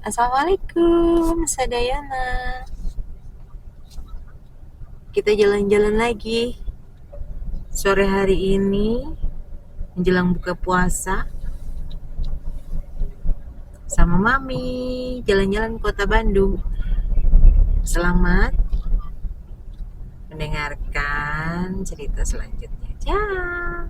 Assalamualaikum, Sadayana. Kita jalan-jalan lagi sore hari ini menjelang buka puasa sama Mami, jalan-jalan kota Bandung. Selamat mendengarkan cerita selanjutnya. Ciao.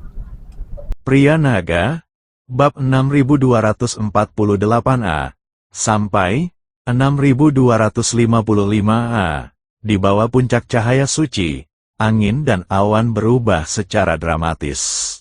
Pria Naga, bab 6248a, sampai 6255a. Di bawah puncak cahaya suci, angin dan awan berubah secara dramatis.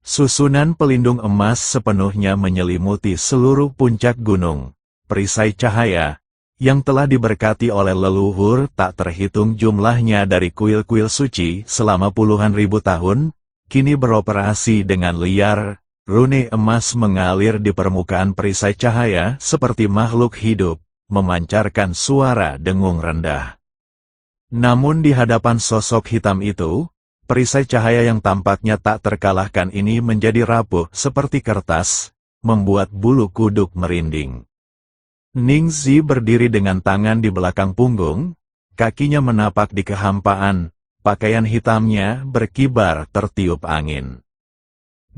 Susunan pelindung emas sepenuhnya menyelimuti seluruh puncak gunung. Perisai cahaya, yang telah diberkati oleh leluhur tak terhitung jumlahnya dari kuil-kuil suci selama puluhan ribu tahun, kini beroperasi dengan liar. Rune emas mengalir di permukaan perisai cahaya seperti makhluk hidup, memancarkan suara dengung rendah. Namun di hadapan sosok hitam itu, perisai cahaya yang tampaknya tak terkalahkan ini menjadi rapuh seperti kertas, membuat bulu kuduk merinding. Ningzi berdiri dengan tangan di belakang punggung, kakinya menapak di kehampaan, pakaian hitamnya berkibar tertiup angin.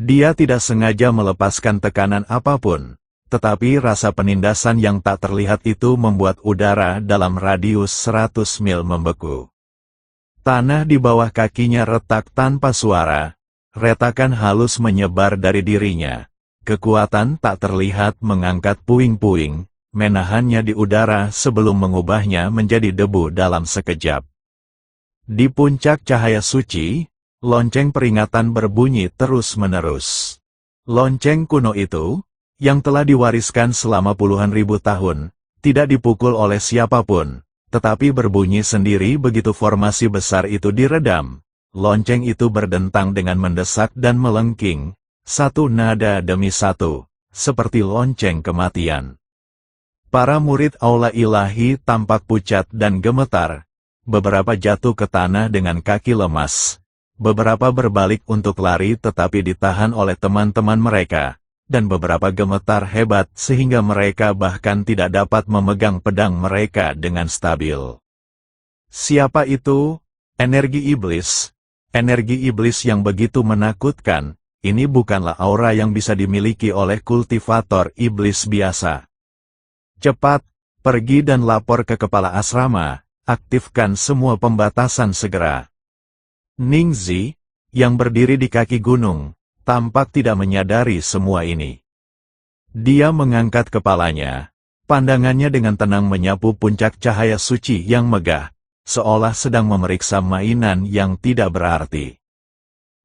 Dia tidak sengaja melepaskan tekanan apapun, tetapi rasa penindasan yang tak terlihat itu membuat udara dalam radius 100 mil membeku. Tanah di bawah kakinya retak tanpa suara, retakan halus menyebar dari dirinya. Kekuatan tak terlihat mengangkat puing-puing, menahannya di udara sebelum mengubahnya menjadi debu dalam sekejap. Di puncak cahaya suci, lonceng peringatan berbunyi terus-menerus. Lonceng kuno itu, yang telah diwariskan selama puluhan ribu tahun, tidak dipukul oleh siapapun, tetapi berbunyi sendiri begitu formasi besar itu diredam. Lonceng itu berdentang dengan mendesak dan melengking, satu nada demi satu, seperti lonceng kematian. Para murid Aula Ilahi tampak pucat dan gemetar, beberapa jatuh ke tanah dengan kaki lemas, beberapa berbalik untuk lari tetapi ditahan oleh teman-teman mereka, dan beberapa gemetar hebat sehingga mereka bahkan tidak dapat memegang pedang mereka dengan stabil. Siapa itu? Energi iblis. Energi iblis yang begitu menakutkan, ini bukanlah aura yang bisa dimiliki oleh kultivator iblis biasa. Cepat, pergi dan lapor ke kepala asrama, aktifkan semua pembatasan segera. Ningzi, yang berdiri di kaki gunung, tampak tidak menyadari semua ini. Dia mengangkat kepalanya, pandangannya dengan tenang menyapu puncak cahaya suci yang megah, seolah sedang memeriksa mainan yang tidak berarti.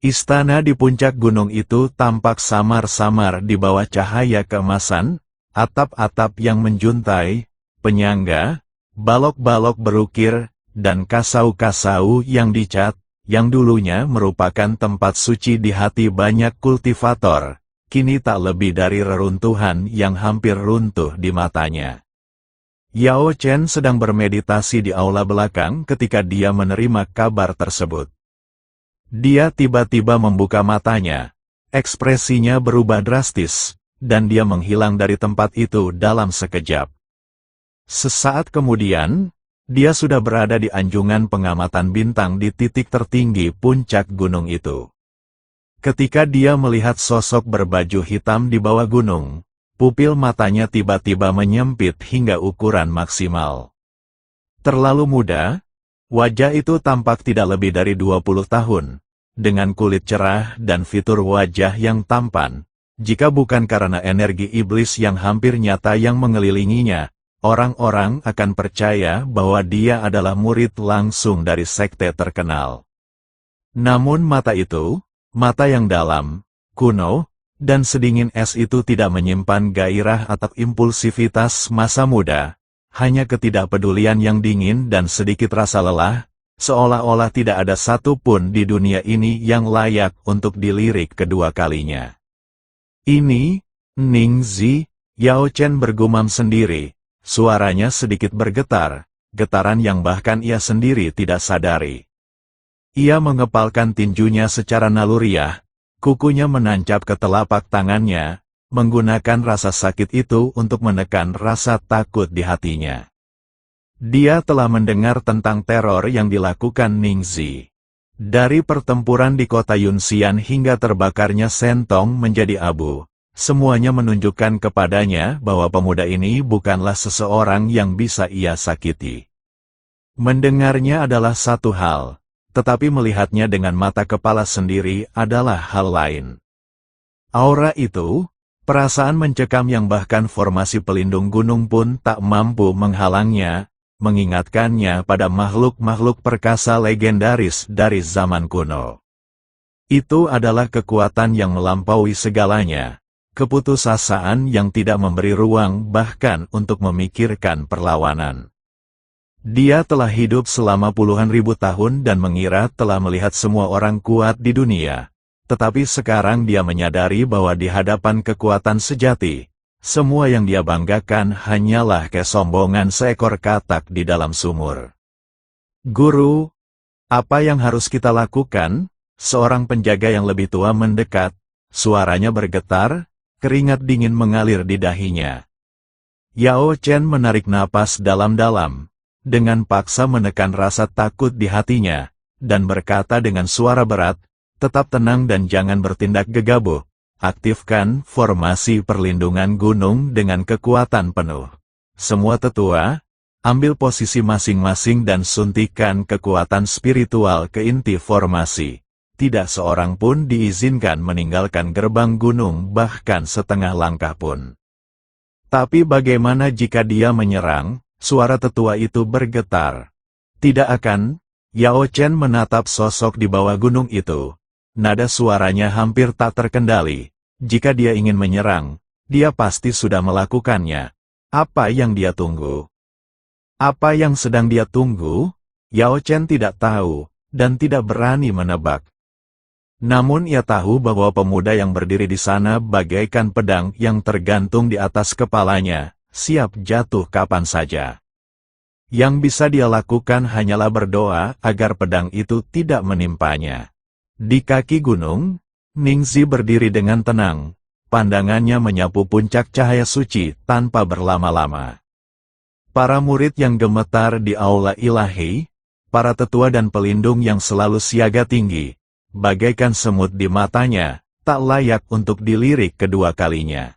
Istana di puncak gunung itu tampak samar-samar di bawah cahaya keemasan, atap-atap yang menjuntai, penyangga, balok-balok berukir, dan kasau-kasau yang dicat, yang dulunya merupakan tempat suci di hati banyak kultivator, kini tak lebih dari reruntuhan yang hampir runtuh di matanya. Yao Chen sedang bermeditasi di aula belakang ketika dia menerima kabar tersebut. Dia tiba-tiba membuka matanya, ekspresinya berubah drastis, dan dia menghilang dari tempat itu dalam sekejap. Sesaat kemudian, dia sudah berada di anjungan pengamatan bintang di titik tertinggi puncak gunung itu. Ketika dia melihat sosok berbaju hitam di bawah gunung, pupil matanya tiba-tiba menyempit hingga ukuran maksimal. Terlalu muda, wajah itu tampak tidak lebih dari 20 tahun, dengan kulit cerah dan fitur wajah yang tampan. Jika bukan karena energi iblis yang hampir nyata yang mengelilinginya, orang-orang akan percaya bahwa dia adalah murid langsung dari sekte terkenal. Namun mata itu, mata yang dalam, kuno, dan sedingin es itu tidak menyimpan gairah atau impulsivitas masa muda, hanya ketidakpedulian yang dingin dan sedikit rasa lelah, seolah-olah tidak ada satu pun di dunia ini yang layak untuk dilirik kedua kalinya. Ini, Ningzi, Yao Chen bergumam sendiri. Suaranya sedikit bergetar, getaran yang bahkan ia sendiri tidak sadari. Ia mengepalkan tinjunya secara naluriah, kukunya menancap ke telapak tangannya, menggunakan rasa sakit itu untuk menekan rasa takut di hatinya. Dia telah mendengar tentang teror yang dilakukan Ningxi. Dari pertempuran di kota Yunxian hingga terbakarnya Sentong menjadi abu, semuanya menunjukkan kepadanya bahwa pemuda ini bukanlah seseorang yang bisa ia sakiti. Mendengarnya adalah satu hal, tetapi melihatnya dengan mata kepala sendiri adalah hal lain. Aura itu, perasaan mencekam yang bahkan formasi pelindung gunung pun tak mampu menghalangnya, mengingatkannya pada makhluk-makhluk perkasa legendaris dari zaman kuno. Itu adalah kekuatan yang melampaui segalanya, keputusasaan yang tidak memberi ruang bahkan untuk memikirkan perlawanan. Dia telah hidup selama puluhan ribu tahun dan mengira telah melihat semua orang kuat di dunia, tetapi sekarang dia menyadari bahwa di hadapan kekuatan sejati, semua yang dia banggakan hanyalah kesombongan seekor katak di dalam sumur. Guru, apa yang harus kita lakukan? Seorang penjaga yang lebih tua mendekat, suaranya bergetar, keringat dingin mengalir di dahinya. Yao Chen menarik napas dalam-dalam, dengan paksa menekan rasa takut di hatinya, dan berkata dengan suara berat, tetap tenang dan jangan bertindak gegabah. Aktifkan formasi perlindungan gunung dengan kekuatan penuh. Semua tetua, ambil posisi masing-masing dan suntikan kekuatan spiritual ke inti formasi. Tidak seorang pun diizinkan meninggalkan gerbang gunung bahkan setengah langkah pun. Tapi bagaimana jika dia menyerang? Suara tetua itu bergetar. Tidak akan. Yao Chen menatap sosok di bawah gunung itu. Nada suaranya hampir tak terkendali. Jika dia ingin menyerang, dia pasti sudah melakukannya. Apa yang dia tunggu? Apa yang sedang dia tunggu? Yao Chen tidak tahu, dan tidak berani menebak. Namun ia tahu bahwa pemuda yang berdiri di sana bagaikan pedang yang tergantung di atas kepalanya, siap jatuh kapan saja. Yang bisa dia lakukan hanyalah berdoa agar pedang itu tidak menimpanya. Di kaki gunung, Ningxi berdiri dengan tenang, pandangannya menyapu puncak cahaya suci tanpa berlama-lama. Para murid yang gemetar di aula ilahi, para tetua dan pelindung yang selalu siaga tinggi, bagaikan semut di matanya, tak layak untuk dilirik kedua kalinya.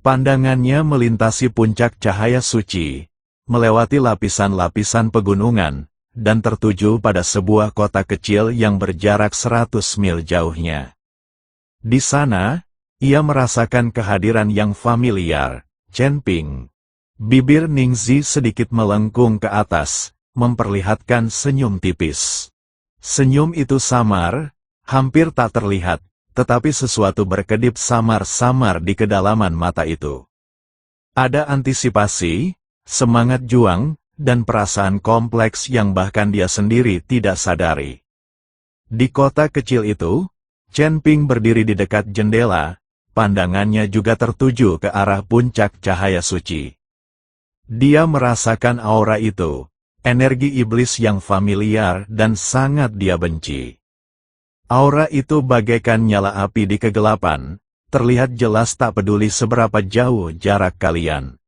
Pandangannya melintasi puncak cahaya suci, melewati lapisan-lapisan pegunungan, dan tertuju pada sebuah kota kecil yang berjarak 100 mil jauhnya. Di sana, ia merasakan kehadiran yang familiar, Chen Ping. Bibir Ningxi sedikit melengkung ke atas, memperlihatkan senyum tipis. Senyum itu samar, hampir tak terlihat, tetapi sesuatu berkedip samar-samar di kedalaman mata itu. Ada antisipasi, semangat juang, dan perasaan kompleks yang bahkan dia sendiri tidak sadari. Di kota kecil itu, Chen Ping berdiri di dekat jendela, pandangannya juga tertuju ke arah puncak cahaya suci. Dia merasakan aura itu, energi iblis yang familiar dan sangat dia benci. Aura itu bagaikan nyala api di kegelapan, terlihat jelas tak peduli seberapa jauh jarak kalian.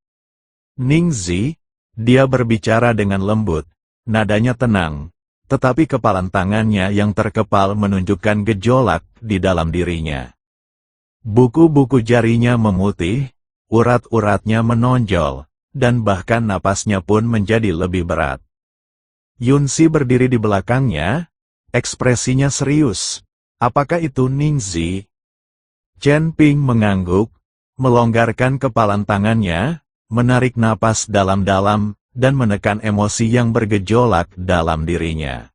Ningxi, dia berbicara dengan lembut, nadanya tenang, tetapi kepalan tangannya yang terkepal menunjukkan gejolak di dalam dirinya. Buku-buku jarinya memutih, urat-uratnya menonjol, dan bahkan napasnya pun menjadi lebih berat. Yunxi berdiri di belakangnya, ekspresinya serius. Apakah itu Ningxi? Chen Ping mengangguk, melonggarkan kepalan tangannya, menarik napas dalam-dalam, dan menekan emosi yang bergejolak dalam dirinya.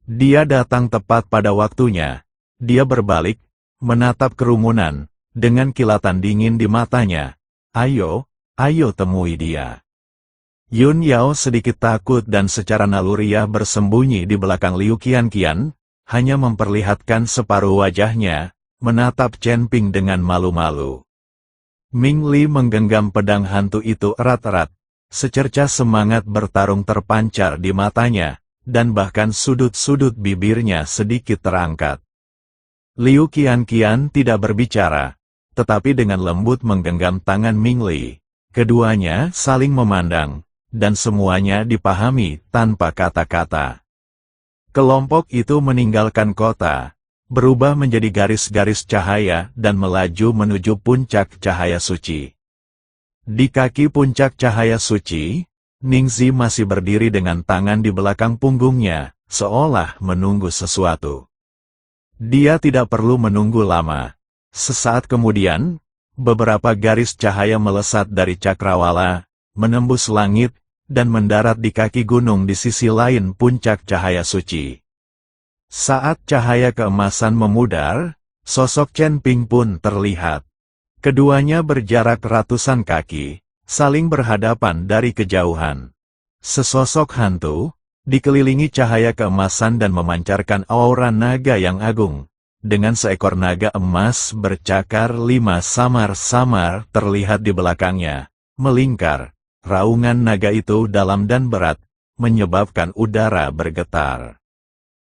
Dia datang tepat pada waktunya. Dia berbalik, menatap kerumunan, dengan kilatan dingin di matanya. Ayo, ayo temui dia. Yun Yao sedikit takut dan secara naluriah bersembunyi di belakang Liu Qianqian, hanya memperlihatkan separuh wajahnya, menatap Chen Ping dengan malu-malu. Ming Li menggenggam pedang hantu itu erat-erat, secercah semangat bertarung terpancar di matanya, dan bahkan sudut-sudut bibirnya sedikit terangkat. Liu Qianqian tidak berbicara, tetapi dengan lembut menggenggam tangan Mingli. Keduanya saling memandang, dan semuanya dipahami tanpa kata-kata. Kelompok itu meninggalkan kota, berubah menjadi garis-garis cahaya dan melaju menuju puncak cahaya suci. Di kaki puncak cahaya suci, Ningzi masih berdiri dengan tangan di belakang punggungnya, seolah menunggu sesuatu. Dia tidak perlu menunggu lama. Sesaat kemudian, beberapa garis cahaya melesat dari cakrawala, menembus langit, dan mendarat di kaki gunung di sisi lain puncak cahaya suci. Saat cahaya keemasan memudar, sosok Chen Ping pun terlihat. Keduanya berjarak ratusan kaki, saling berhadapan dari kejauhan. Sesosok hantu, dikelilingi cahaya keemasan dan memancarkan aura naga yang agung. Dengan seekor naga emas bercakar 5 samar-samar terlihat di belakangnya, melingkar. Raungan naga itu dalam dan berat, menyebabkan udara bergetar.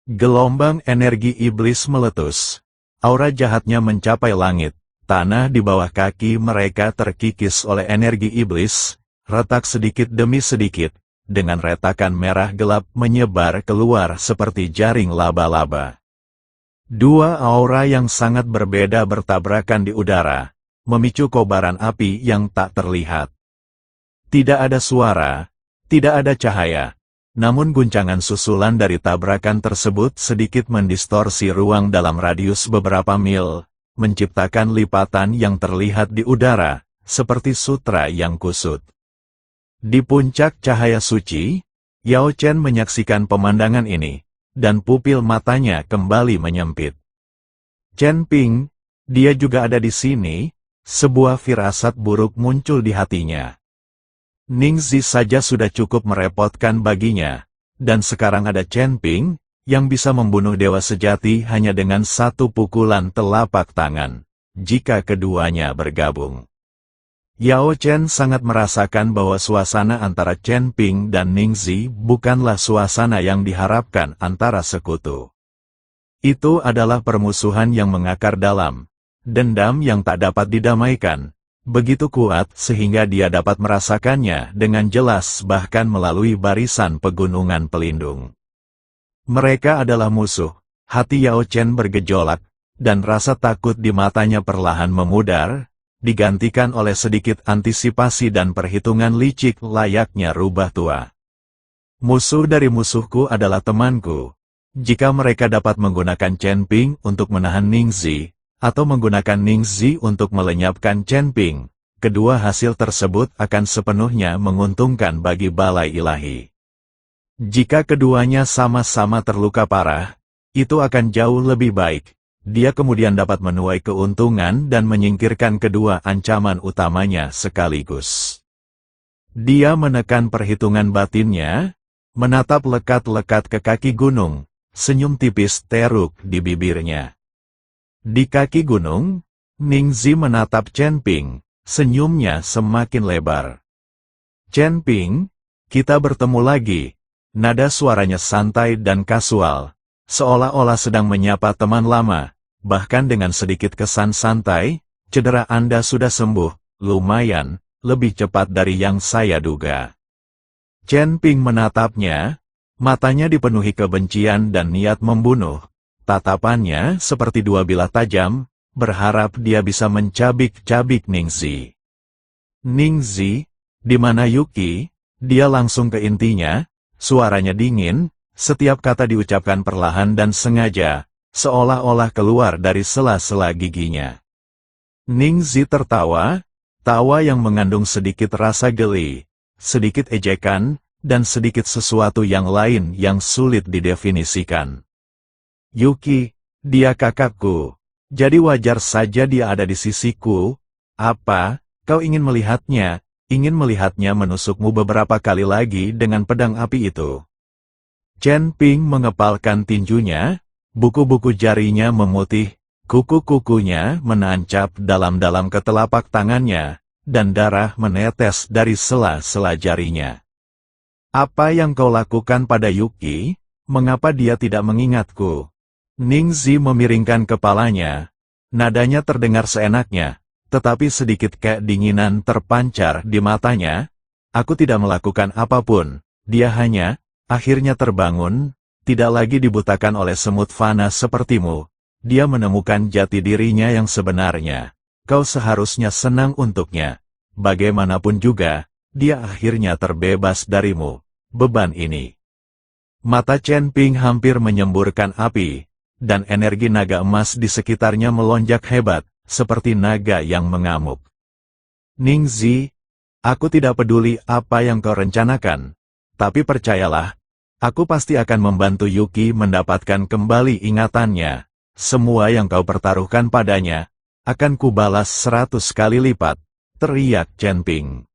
Gelombang energi iblis meletus. Aura jahatnya mencapai langit. Tanah di bawah kaki mereka terkikis oleh energi iblis, retak sedikit demi sedikit, dengan retakan merah gelap menyebar keluar seperti jaring laba-laba. Dua aura yang sangat berbeda bertabrakan di udara, memicu kobaran api yang tak terlihat. Tidak ada suara, tidak ada cahaya, namun guncangan susulan dari tabrakan tersebut sedikit mendistorsi ruang dalam radius beberapa mil, menciptakan lipatan yang terlihat di udara, seperti sutra yang kusut. Di puncak cahaya suci, Yao Chen menyaksikan pemandangan ini, dan pupil matanya kembali menyempit. Chen Ping, dia juga ada di sini, sebuah firasat buruk muncul di hatinya. Ningzi saja sudah cukup merepotkan baginya, dan sekarang ada Chen Ping, yang bisa membunuh dewa sejati hanya dengan satu pukulan telapak tangan, jika keduanya bergabung. Yao Chen sangat merasakan bahwa suasana antara Chen Ping dan Ningzi bukanlah suasana yang diharapkan antara sekutu. Itu adalah permusuhan yang mengakar dalam, dendam yang tak dapat didamaikan, begitu kuat sehingga dia dapat merasakannya dengan jelas bahkan melalui barisan pegunungan pelindung. Mereka adalah musuh, hati Yao Chen bergejolak, dan rasa takut di matanya perlahan memudar, digantikan oleh sedikit antisipasi dan perhitungan licik layaknya rubah tua. Musuh dari musuhku adalah temanku. Jika mereka dapat menggunakan Chen Ping untuk menahan Ningzi, atau menggunakan Ningzi untuk melenyapkan Chen Ping, kedua hasil tersebut akan sepenuhnya menguntungkan bagi balai ilahi. Jika keduanya sama-sama terluka parah, itu akan jauh lebih baik. Dia kemudian dapat menuai keuntungan dan menyingkirkan kedua ancaman utamanya sekaligus. Dia menekan perhitungan batinnya, menatap lekat-lekat ke kaki gunung, senyum tipis teruk di bibirnya. Di kaki gunung, Ningzi menatap Chen Ping, senyumnya semakin lebar. Chen Ping, kita bertemu lagi. Nada suaranya santai dan kasual, seolah-olah sedang menyapa teman lama, bahkan dengan sedikit kesan santai, cedera Anda sudah sembuh, lumayan, lebih cepat dari yang saya duga. Chen Ping menatapnya, matanya dipenuhi kebencian dan niat membunuh, tatapannya seperti dua bilah tajam, berharap dia bisa mencabik-cabik Ningzi. Ningzi, di mana Yuki? Dia langsung ke intinya. Suaranya dingin, setiap kata diucapkan perlahan dan sengaja, seolah-olah keluar dari sela-sela giginya. Ningzi tertawa, tawa yang mengandung sedikit rasa geli, sedikit ejekan, dan sedikit sesuatu yang lain yang sulit didefinisikan. Yuki, dia kakakku, jadi wajar saja dia ada di sisiku. Apa, kau ingin melihatnya? Ingin melihatnya menusukmu beberapa kali lagi dengan pedang api itu. Chen Ping mengepalkan tinjunya, buku-buku jarinya memutih, kuku-kukunya menancap dalam-dalam ke telapak tangannya, dan darah menetes dari sela-sela jarinya. Apa yang kau lakukan pada Yuki? Mengapa dia tidak mengingatku? Ningzi memiringkan kepalanya, nadanya terdengar seenaknya, tetapi sedikit kedinginan terpancar di matanya. Aku tidak melakukan apapun, dia hanya, akhirnya terbangun, tidak lagi dibutakan oleh semut fana sepertimu. Dia menemukan jati dirinya yang sebenarnya. Kau seharusnya senang untuknya. Bagaimanapun juga, dia akhirnya terbebas darimu. Beban ini. Mata Chen Ping hampir menyemburkan api, dan energi naga emas di sekitarnya melonjak hebat, seperti naga yang mengamuk. Ningzi, aku tidak peduli apa yang kau rencanakan, tapi percayalah, aku pasti akan membantu Yuki mendapatkan kembali ingatannya. Semua yang kau pertaruhkan padanya, akan kubalas 100 kali lipat, teriak Chen Ping.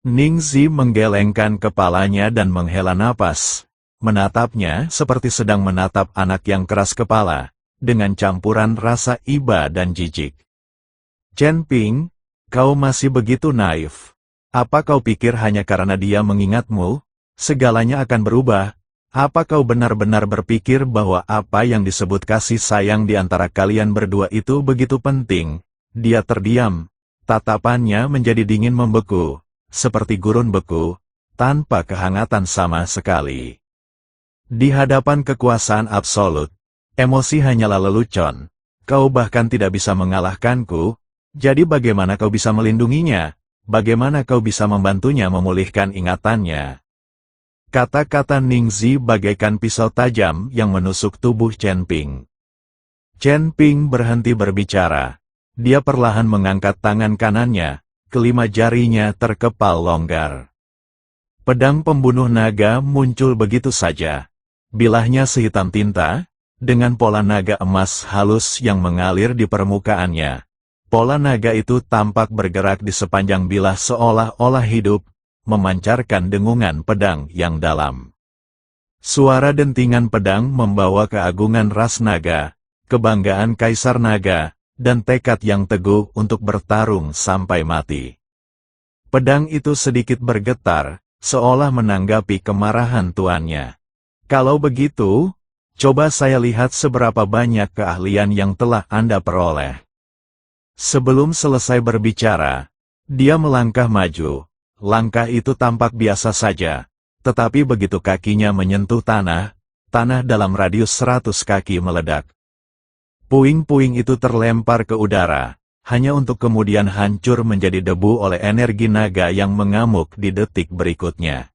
Ningzi menggelengkan kepalanya dan menghela napas, menatapnya seperti sedang menatap anak yang keras kepala, dengan campuran rasa iba dan jijik. Chen Ping, kau masih begitu naif. Apa kau pikir hanya karena dia mengingatmu, segalanya akan berubah? Apa kau benar-benar berpikir bahwa apa yang disebut kasih sayang di antara kalian berdua itu begitu penting? Dia terdiam, tatapannya menjadi dingin membeku, seperti gurun beku, tanpa kehangatan sama sekali. Di hadapan kekuasaan absolut, emosi hanyalah lelucon. Kau bahkan tidak bisa mengalahkanku, jadi bagaimana kau bisa melindunginya? Bagaimana kau bisa membantunya memulihkan ingatannya? Kata-kata Ningzi bagaikan pisau tajam yang menusuk tubuh Chen Ping. Chen Ping berhenti berbicara. Dia perlahan mengangkat tangan kanannya, kelima jarinya terkepal longgar. Pedang pembunuh naga muncul begitu saja. Bilahnya sehitam tinta, dengan pola naga emas halus yang mengalir di permukaannya. Pola naga itu tampak bergerak di sepanjang bilah seolah-olah hidup, memancarkan dengungan pedang yang dalam. Suara dentingan pedang membawa keagungan ras naga, kebanggaan kaisar naga, dan tekad yang teguh untuk bertarung sampai mati. Pedang itu sedikit bergetar, seolah menanggapi kemarahan tuannya. Kalau begitu, coba saya lihat seberapa banyak keahlian yang telah Anda peroleh. Sebelum selesai berbicara, dia melangkah maju. Langkah itu tampak biasa saja, tetapi begitu kakinya menyentuh tanah, tanah dalam radius 100 kaki meledak. Puing-puing itu terlempar ke udara, hanya untuk kemudian hancur menjadi debu oleh energi naga yang mengamuk di detik berikutnya.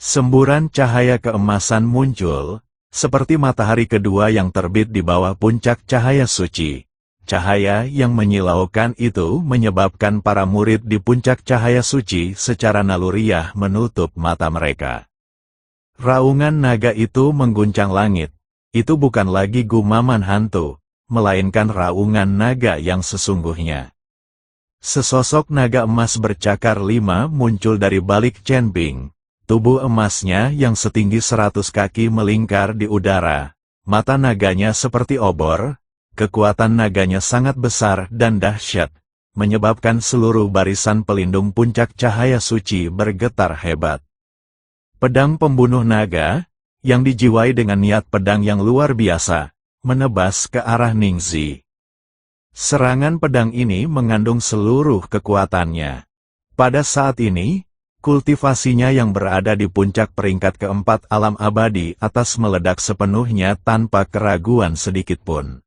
Semburan cahaya keemasan muncul, seperti matahari kedua yang terbit di bawah puncak cahaya suci. Cahaya yang menyilaukan itu menyebabkan para murid di puncak cahaya suci secara naluriah menutup mata mereka. Raungan naga itu mengguncang langit. Itu bukan lagi gumaman hantu, melainkan raungan naga yang sesungguhnya. Sesosok naga emas bercakar 5 muncul dari balik Chen Ping. Tubuh emasnya yang setinggi 100 kaki melingkar di udara. Mata naganya seperti obor. Kekuatan naganya sangat besar dan dahsyat, menyebabkan seluruh barisan pelindung puncak cahaya suci bergetar hebat. Pedang pembunuh naga, yang dijiwai dengan niat pedang yang luar biasa, menebas ke arah Ningzi. Serangan pedang ini mengandung seluruh kekuatannya. Pada saat ini, kultivasinya yang berada di puncak peringkat keempat alam abadi atas meledak sepenuhnya tanpa keraguan sedikitpun.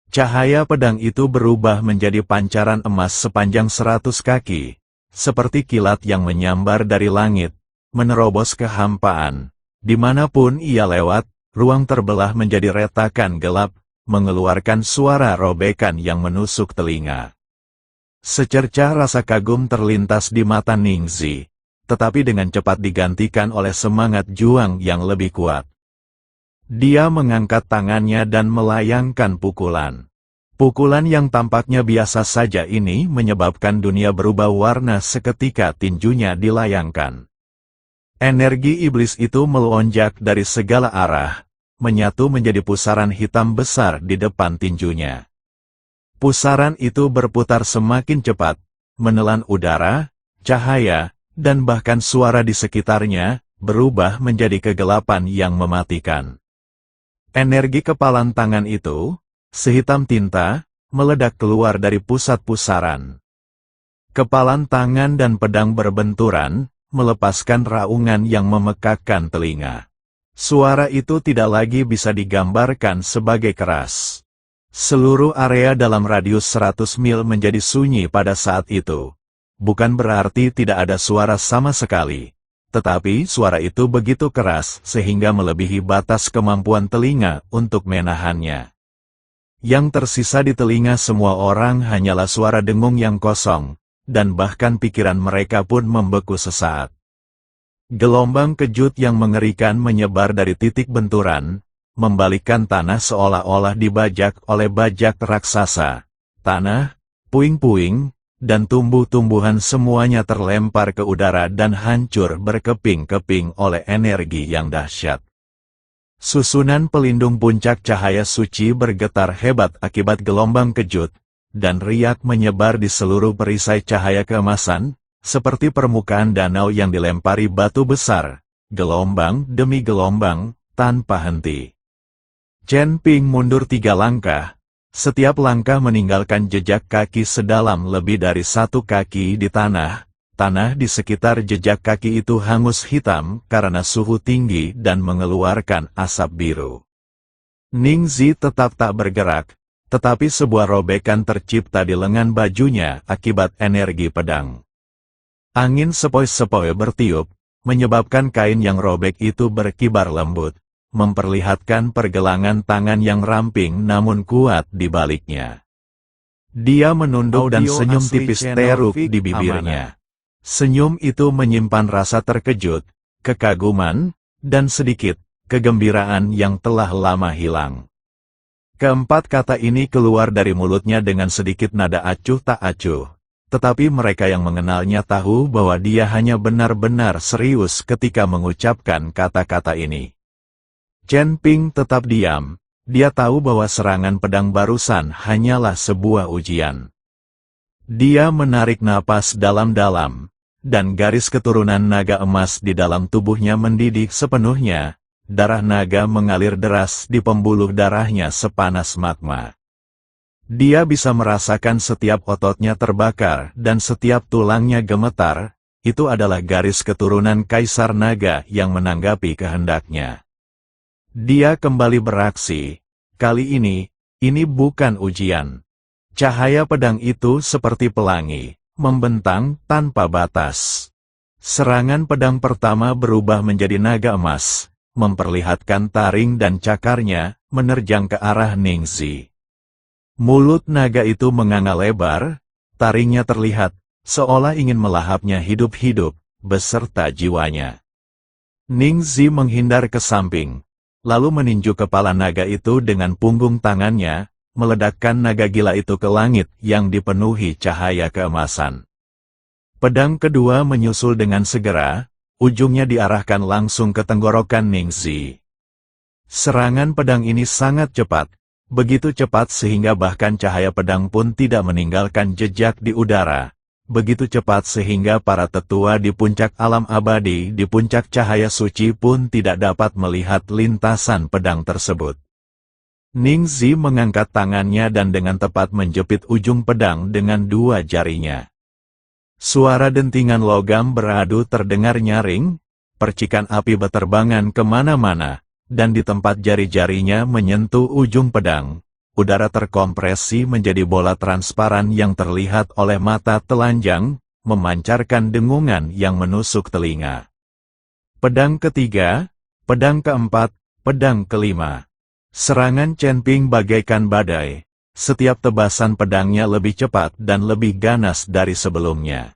Cahaya pedang itu berubah menjadi pancaran emas sepanjang 100 kaki, seperti kilat yang menyambar dari langit, menerobos kehampaan. Dimanapun ia lewat, ruang terbelah menjadi retakan gelap, mengeluarkan suara robekan yang menusuk telinga. Secercah rasa kagum terlintas di mata Ningzi, tetapi dengan cepat digantikan oleh semangat juang yang lebih kuat. Dia mengangkat tangannya dan melayangkan pukulan. Pukulan yang tampaknya biasa saja ini menyebabkan dunia berubah warna seketika tinjunya dilayangkan. Energi iblis itu melonjak dari segala arah, menyatu menjadi pusaran hitam besar di depan tinjunya. Pusaran itu berputar semakin cepat, menelan udara, cahaya, dan bahkan suara di sekitarnya, berubah menjadi kegelapan yang mematikan. Energi kepalan tangan itu, sehitam tinta, meledak keluar dari pusat pusaran. Kepalan tangan dan pedang berbenturan, melepaskan raungan yang memekakkan telinga. Suara itu tidak lagi bisa digambarkan sebagai keras. Seluruh area dalam radius 100 mil menjadi sunyi pada saat itu. Bukan berarti tidak ada suara sama sekali. Tetapi suara itu begitu keras sehingga melebihi batas kemampuan telinga untuk menahannya. Yang tersisa di telinga semua orang hanyalah suara dengung yang kosong, dan bahkan pikiran mereka pun membeku sesaat. Gelombang kejut yang mengerikan menyebar dari titik benturan, membalikkan tanah seolah-olah dibajak oleh bajak raksasa. Tanah, puing-puing, dan tumbuh-tumbuhan semuanya terlempar ke udara dan hancur berkeping-keping oleh energi yang dahsyat. Susunan pelindung puncak cahaya suci bergetar hebat akibat gelombang kejut, dan riak menyebar di seluruh perisai cahaya keemasan, seperti permukaan danau yang dilempari batu besar, gelombang demi gelombang, tanpa henti. Chen Ping mundur 3 langkah. Setiap langkah meninggalkan jejak kaki sedalam lebih dari 1 kaki di tanah. Tanah di sekitar jejak kaki itu hangus hitam karena suhu tinggi dan mengeluarkan asap biru. Ning Zi tetap tak bergerak, tetapi sebuah robekan tercipta di lengan bajunya akibat energi pedang. Angin sepoi-sepoi bertiup, menyebabkan kain yang robek itu berkibar lembut, memperlihatkan pergelangan tangan yang ramping namun kuat di baliknya. Dia menunduk dan senyum tipis teruk di bibirnya. Senyum itu menyimpan rasa terkejut, kekaguman, dan sedikit kegembiraan yang telah lama hilang. Keempat kata ini keluar dari mulutnya dengan sedikit nada acuh tak acuh, tetapi mereka yang mengenalnya tahu bahwa dia hanya benar-benar serius ketika mengucapkan kata-kata ini. Chen Ping tetap diam, dia tahu bahwa serangan pedang barusan hanyalah sebuah ujian. Dia menarik napas dalam-dalam, dan garis keturunan naga emas di dalam tubuhnya mendidih sepenuhnya, darah naga mengalir deras di pembuluh darahnya sepanas magma. Dia bisa merasakan setiap ototnya terbakar dan setiap tulangnya gemetar, itu adalah garis keturunan Kaisar Naga yang menanggapi kehendaknya. Dia kembali beraksi. Kali ini bukan ujian. Cahaya pedang itu seperti pelangi, membentang tanpa batas. Serangan pedang pertama berubah menjadi naga emas, memperlihatkan taring dan cakarnya, menerjang ke arah Ning Zi. Mulut naga itu menganga lebar, taringnya terlihat, seolah ingin melahapnya hidup-hidup, beserta jiwanya. Ning Zi menghindar ke samping, lalu meninju kepala naga itu dengan punggung tangannya, meledakkan naga gila itu ke langit yang dipenuhi cahaya keemasan. Pedang kedua menyusul dengan segera, ujungnya diarahkan langsung ke tenggorokan Ning Zi. Serangan pedang ini sangat cepat, begitu cepat sehingga bahkan cahaya pedang pun tidak meninggalkan jejak di udara. Begitu cepat sehingga para tetua di puncak alam abadi di puncak cahaya suci pun tidak dapat melihat lintasan pedang tersebut. Ning Zi mengangkat tangannya dan dengan tepat menjepit ujung pedang dengan 2 jarinya. Suara dentingan logam beradu terdengar nyaring, percikan api beterbangan kemana-mana, dan di tempat jari-jarinya menyentuh ujung pedang, udara terkompresi menjadi bola transparan yang terlihat oleh mata telanjang, memancarkan dengungan yang menusuk telinga. Pedang ketiga, pedang keempat, pedang kelima. Serangan Chen Ping bagaikan badai, setiap tebasan pedangnya lebih cepat dan lebih ganas dari sebelumnya.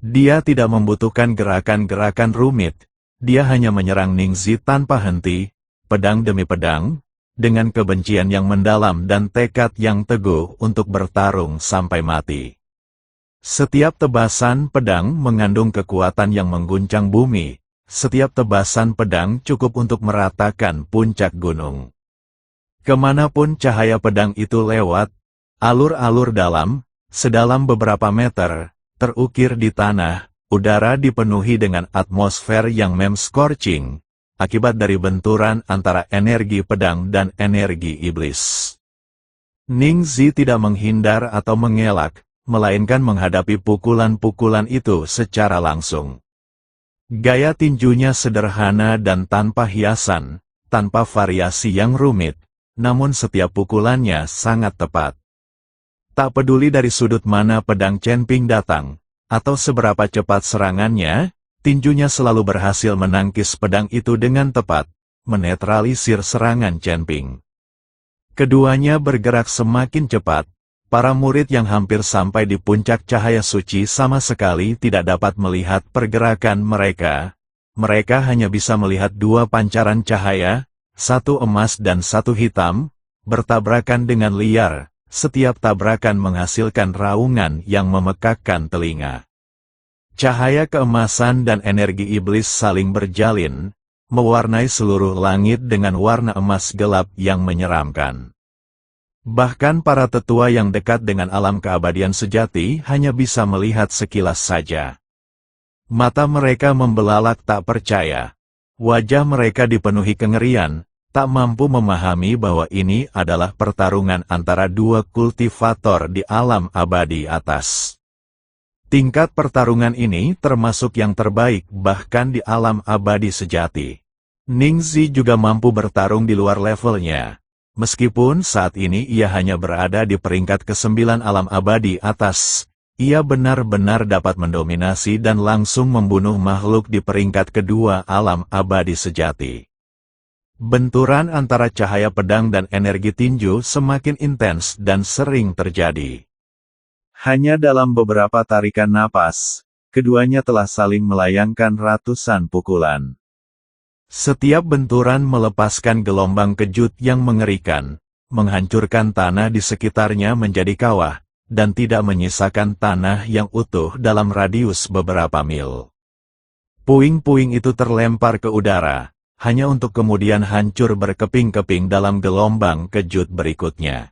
Dia tidak membutuhkan gerakan-gerakan rumit, dia hanya menyerang Ning Zi tanpa henti, pedang demi pedang, dengan kebencian yang mendalam dan tekad yang teguh untuk bertarung sampai mati. Setiap tebasan pedang mengandung kekuatan yang mengguncang bumi, setiap tebasan pedang cukup untuk meratakan puncak gunung. Kemanapun cahaya pedang itu lewat, alur-alur dalam, sedalam beberapa meter, terukir di tanah, udara dipenuhi dengan atmosfer yang scorching, akibat dari benturan antara energi pedang dan energi iblis. Ningzi tidak menghindar atau mengelak, melainkan menghadapi pukulan-pukulan itu secara langsung. Gaya tinjunya sederhana dan tanpa hiasan, tanpa variasi yang rumit, namun setiap pukulannya sangat tepat. Tak peduli dari sudut mana pedang Chen Ping datang, atau seberapa cepat serangannya, tinjunya selalu berhasil menangkis pedang itu dengan tepat, menetralisir serangan Chen Ping. Keduanya bergerak semakin cepat, para murid yang hampir sampai di puncak cahaya suci sama sekali tidak dapat melihat pergerakan mereka. Mereka hanya bisa melihat dua pancaran cahaya, satu emas dan satu hitam, bertabrakan dengan liar, setiap tabrakan menghasilkan raungan yang memekakkan telinga. Cahaya keemasan dan energi iblis saling berjalin, mewarnai seluruh langit dengan warna emas gelap yang menyeramkan. Bahkan para tetua yang dekat dengan alam keabadian sejati hanya bisa melihat sekilas saja. Mata mereka membelalak tak percaya. Wajah mereka dipenuhi kengerian, tak mampu memahami bahwa ini adalah pertarungan antara dua kultivator di alam abadi atas. Tingkat pertarungan ini termasuk yang terbaik bahkan di alam abadi sejati. Ningzi juga mampu bertarung di luar levelnya. Meskipun saat ini ia hanya berada di peringkat ke-9 alam abadi atas, ia benar-benar dapat mendominasi dan langsung membunuh makhluk di peringkat kedua alam abadi sejati. Benturan antara cahaya pedang dan energi tinju semakin intens dan sering terjadi. Hanya dalam beberapa tarikan napas, keduanya telah saling melayangkan ratusan pukulan. Setiap benturan melepaskan gelombang kejut yang mengerikan, menghancurkan tanah di sekitarnya menjadi kawah, dan tidak menyisakan tanah yang utuh dalam radius beberapa mil. Puing-puing itu terlempar ke udara, hanya untuk kemudian hancur berkeping-keping dalam gelombang kejut berikutnya.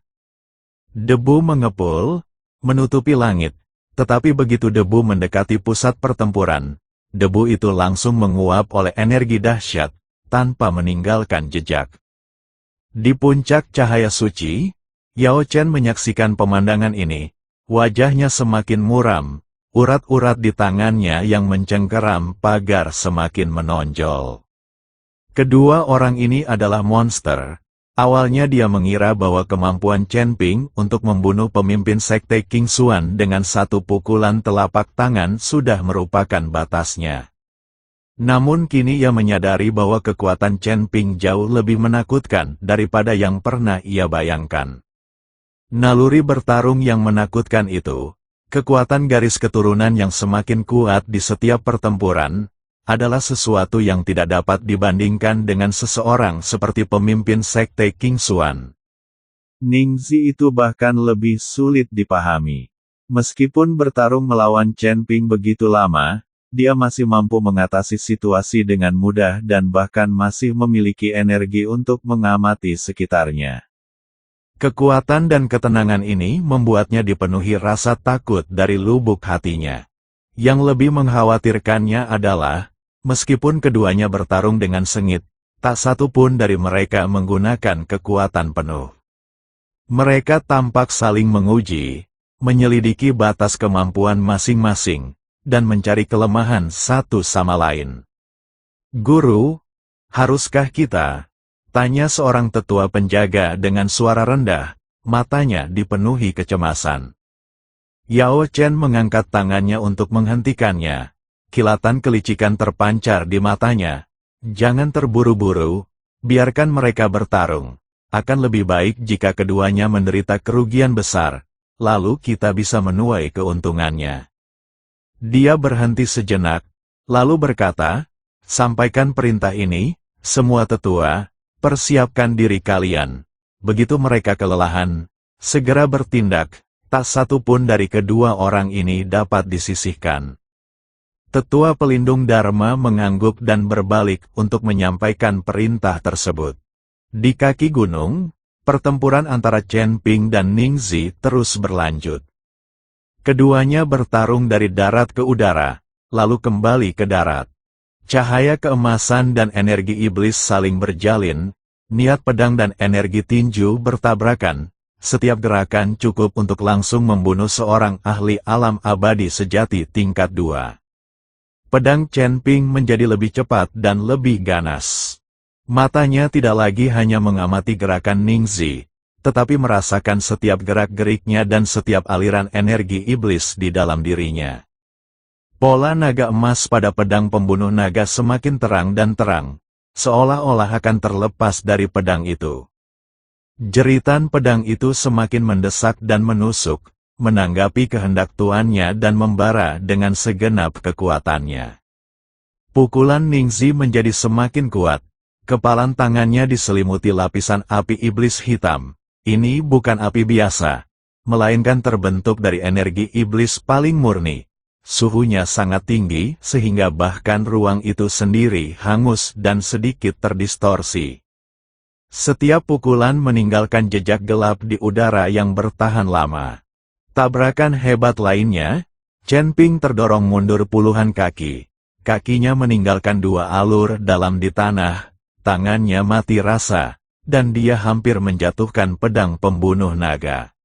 Debu mengepul, menutupi langit, tetapi begitu debu mendekati pusat pertempuran, debu itu langsung menguap oleh energi dahsyat, tanpa meninggalkan jejak. Di puncak cahaya suci, Yao Chen menyaksikan pemandangan ini, wajahnya semakin muram, urat-urat di tangannya yang mencengkeram pagar semakin menonjol. Kedua orang ini adalah monster. Awalnya dia mengira bahwa kemampuan Chen Ping untuk membunuh pemimpin sekte King Xuan dengan satu pukulan telapak tangan sudah merupakan batasnya. Namun kini ia menyadari bahwa kekuatan Chen Ping jauh lebih menakutkan daripada yang pernah ia bayangkan. Naluri bertarung yang menakutkan itu, kekuatan garis keturunan yang semakin kuat di setiap pertempuran, adalah sesuatu yang tidak dapat dibandingkan dengan seseorang seperti pemimpin sekte King Xuan. Ningzi itu bahkan lebih sulit dipahami. Meskipun bertarung melawan Chen Ping begitu lama, dia masih mampu mengatasi situasi dengan mudah dan bahkan masih memiliki energi untuk mengamati sekitarnya. Kekuatan dan ketenangan ini membuatnya dipenuhi rasa takut dari lubuk hatinya. Yang lebih mengkhawatirkannya adalah, meskipun keduanya bertarung dengan sengit, tak satu pun dari mereka menggunakan kekuatan penuh. Mereka tampak saling menguji, menyelidiki batas kemampuan masing-masing, dan mencari kelemahan satu sama lain. "Guru, haruskah kita?" tanya seorang tetua penjaga dengan suara rendah, matanya dipenuhi kecemasan. Yao Chen mengangkat tangannya untuk menghentikannya. Kilatan kelicikan terpancar di matanya. "Jangan terburu-buru, biarkan mereka bertarung. Akan lebih baik jika keduanya menderita kerugian besar, lalu kita bisa menuai keuntungannya." Dia berhenti sejenak, lalu berkata, "Sampaikan perintah ini, semua tetua, persiapkan diri kalian. Begitu mereka kelelahan, segera bertindak, tak satu pun dari kedua orang ini dapat disisihkan." Tetua pelindung Dharma mengangguk dan berbalik untuk menyampaikan perintah tersebut. Di kaki gunung, pertempuran antara Chen Ping dan Ningzi terus berlanjut. Keduanya bertarung dari darat ke udara, lalu kembali ke darat. Cahaya keemasan dan energi iblis saling berjalin, niat pedang dan energi tinju bertabrakan, setiap gerakan cukup untuk langsung membunuh seorang ahli alam abadi sejati tingkat 2. Pedang Chen Ping menjadi lebih cepat dan lebih ganas. Matanya tidak lagi hanya mengamati gerakan Ningzi, tetapi merasakan setiap gerak-geriknya dan setiap aliran energi iblis di dalam dirinya. Pola naga emas pada pedang pembunuh naga semakin terang dan terang, seolah-olah akan terlepas dari pedang itu. Jeritan pedang itu semakin mendesak dan menusuk, menanggapi kehendak tuannya dan membara dengan segenap kekuatannya. Pukulan Ningzi menjadi semakin kuat, kepalan tangannya diselimuti lapisan api iblis hitam. Ini bukan api biasa, melainkan terbentuk dari energi iblis paling murni. Suhunya sangat tinggi sehingga bahkan ruang itu sendiri hangus dan sedikit terdistorsi. Setiap pukulan meninggalkan jejak gelap di udara yang bertahan lama. Tabrakan hebat lainnya, Chen Ping terdorong mundur puluhan kaki. Kakinya meninggalkan 2 alur dalam di tanah, tangannya mati rasa, dan dia hampir menjatuhkan pedang pembunuh naga.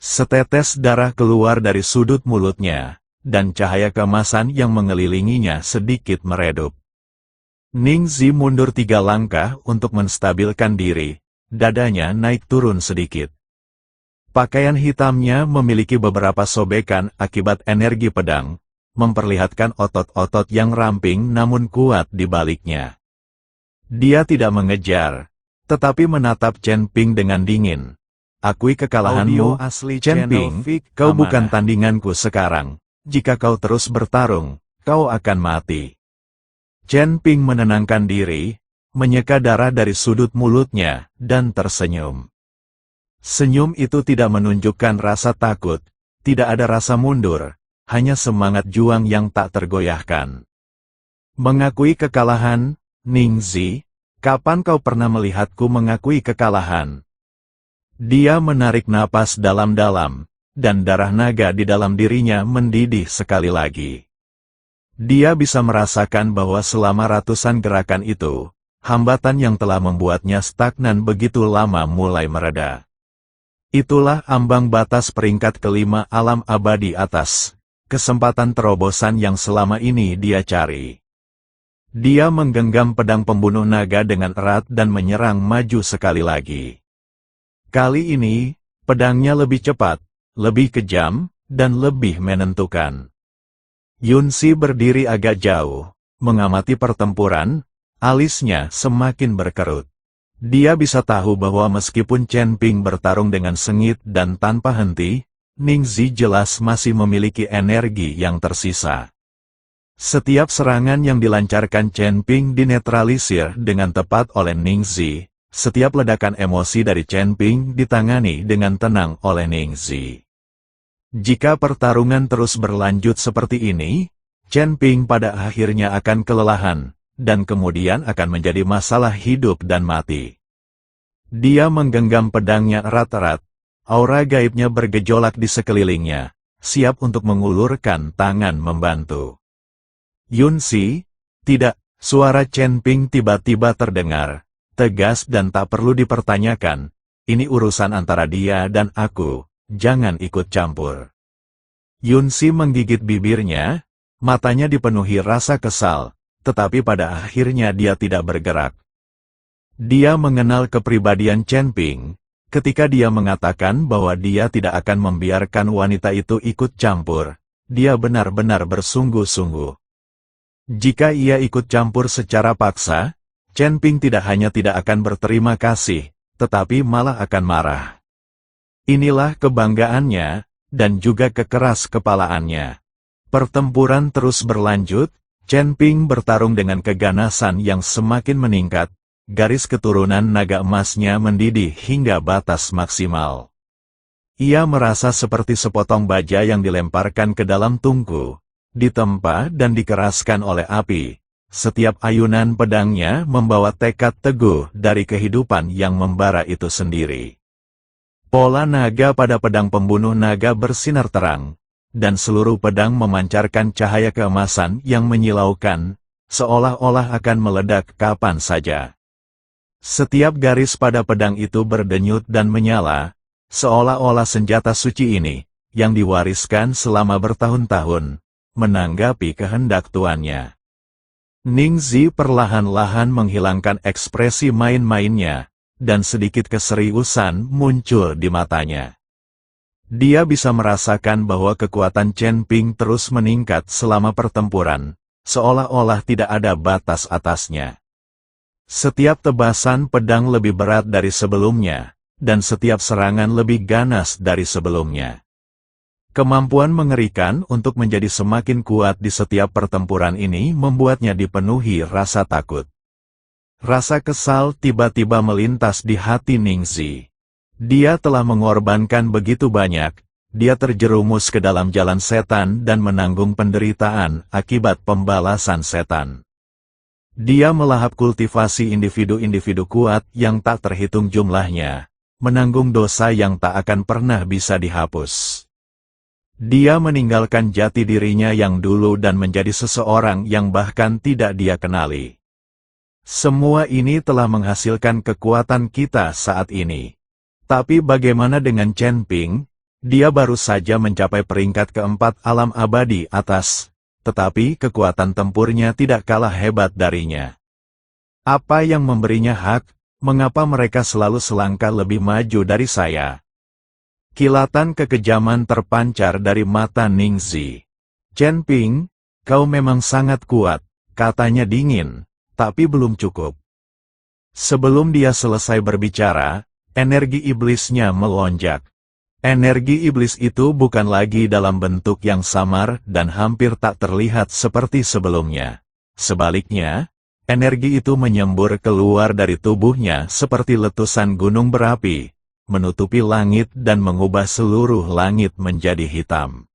Setetes darah keluar dari sudut mulutnya, dan cahaya keemasan yang mengelilinginya sedikit meredup. Ningzi mundur 3 langkah untuk menstabilkan diri, dadanya naik turun sedikit. Pakaian hitamnya memiliki beberapa sobekan akibat energi pedang, memperlihatkan otot-otot yang ramping namun kuat di baliknya. Dia tidak mengejar, tetapi menatap Chen Ping dengan dingin. Akui kekalahanmu, Chen Ping, kau bukan tandinganku sekarang. Jika kau terus bertarung, kau akan mati. Chen Ping menenangkan diri, menyeka darah dari sudut mulutnya, dan tersenyum. Senyum itu tidak menunjukkan rasa takut, tidak ada rasa mundur, hanya semangat juang yang tak tergoyahkan. Mengakui kekalahan, Ningzi, kapan kau pernah melihatku mengakui kekalahan? Dia menarik napas dalam-dalam, dan darah naga di dalam dirinya mendidih sekali lagi. Dia bisa merasakan bahwa selama ratusan gerakan itu, hambatan yang telah membuatnya stagnan begitu lama mulai mereda. Itulah ambang batas peringkat kelima alam abadi atas, kesempatan terobosan yang selama ini dia cari. Dia menggenggam pedang pembunuh naga dengan erat dan menyerang maju sekali lagi. Kali ini, pedangnya lebih cepat, lebih kejam, dan lebih menentukan. Yunsi berdiri agak jauh, mengamati pertempuran, alisnya semakin berkerut. Dia bisa tahu bahwa meskipun Chen Ping bertarung dengan sengit dan tanpa henti, Ningzi jelas masih memiliki energi yang tersisa. Setiap serangan yang dilancarkan Chen Ping dinetralisir dengan tepat oleh Ningzi, setiap ledakan emosi dari Chen Ping ditangani dengan tenang oleh Ningzi. Jika pertarungan terus berlanjut seperti ini, Chen Ping pada akhirnya akan kelelahan, dan kemudian akan menjadi masalah hidup dan mati. Dia menggenggam pedangnya erat-erat, aura gaibnya bergejolak di sekelilingnya, siap untuk mengulurkan tangan membantu. Yunsi, tidak, suara Chen Ping tiba-tiba terdengar, tegas dan tak perlu dipertanyakan, ini urusan antara dia dan aku. Jangan ikut campur. Yunsi menggigit bibirnya, matanya dipenuhi rasa kesal, tetapi pada akhirnya dia tidak bergerak. Dia mengenal kepribadian Chen Ping, ketika dia mengatakan bahwa dia tidak akan membiarkan wanita itu ikut campur, dia benar-benar bersungguh-sungguh. Jika ia ikut campur secara paksa, Chen Ping tidak hanya tidak akan berterima kasih, tetapi malah akan marah. Inilah kebanggaannya, dan juga kekeras kepalaannya. Pertempuran terus berlanjut, Chen Ping bertarung dengan keganasan yang semakin meningkat, garis keturunan naga emasnya mendidih hingga batas maksimal. Ia merasa seperti sepotong baja yang dilemparkan ke dalam tungku, ditempa dan dikeraskan oleh api. Setiap ayunan pedangnya membawa tekad teguh dari kehidupan yang membara itu sendiri. Pola naga pada pedang pembunuh naga bersinar terang, dan seluruh pedang memancarkan cahaya keemasan yang menyilaukan, seolah-olah akan meledak kapan saja. Setiap garis pada pedang itu berdenyut dan menyala, seolah-olah senjata suci ini, yang diwariskan selama bertahun-tahun, menanggapi kehendak tuannya. Ningzi perlahan-lahan menghilangkan ekspresi main-mainnya, dan sedikit keseriusan muncul di matanya. Dia bisa merasakan bahwa kekuatan Chen Ping terus meningkat selama pertempuran, seolah-olah tidak ada batas atasnya. Setiap tebasan pedang lebih berat dari sebelumnya, dan setiap serangan lebih ganas dari sebelumnya. Kemampuan mengerikan untuk menjadi semakin kuat di setiap pertempuran ini membuatnya dipenuhi rasa takut. Rasa kesal tiba-tiba melintas di hati Ningzi. Dia telah mengorbankan begitu banyak, dia terjerumus ke dalam jalan setan dan menanggung penderitaan akibat pembalasan setan. Dia melahap kultivasi individu-individu kuat yang tak terhitung jumlahnya, menanggung dosa yang tak akan pernah bisa dihapus. Dia meninggalkan jati dirinya yang dulu dan menjadi seseorang yang bahkan tidak dia kenali. Semua ini telah menghasilkan kekuatan kita saat ini. Tapi bagaimana dengan Chen Ping? Dia baru saja mencapai peringkat keempat alam abadi atas, tetapi kekuatan tempurnya tidak kalah hebat darinya. Apa yang memberinya hak? Mengapa mereka selalu selangkah lebih maju dari saya? Kilatan kekejaman terpancar dari mata Ningzi. Chen Ping, kau memang sangat kuat, katanya dingin, tapi belum cukup. Sebelum dia selesai berbicara, energi iblisnya melonjak. Energi iblis itu bukan lagi dalam bentuk yang samar dan hampir tak terlihat seperti sebelumnya. Sebaliknya, energi itu menyembur keluar dari tubuhnya seperti letusan gunung berapi, menutupi langit dan mengubah seluruh langit menjadi hitam.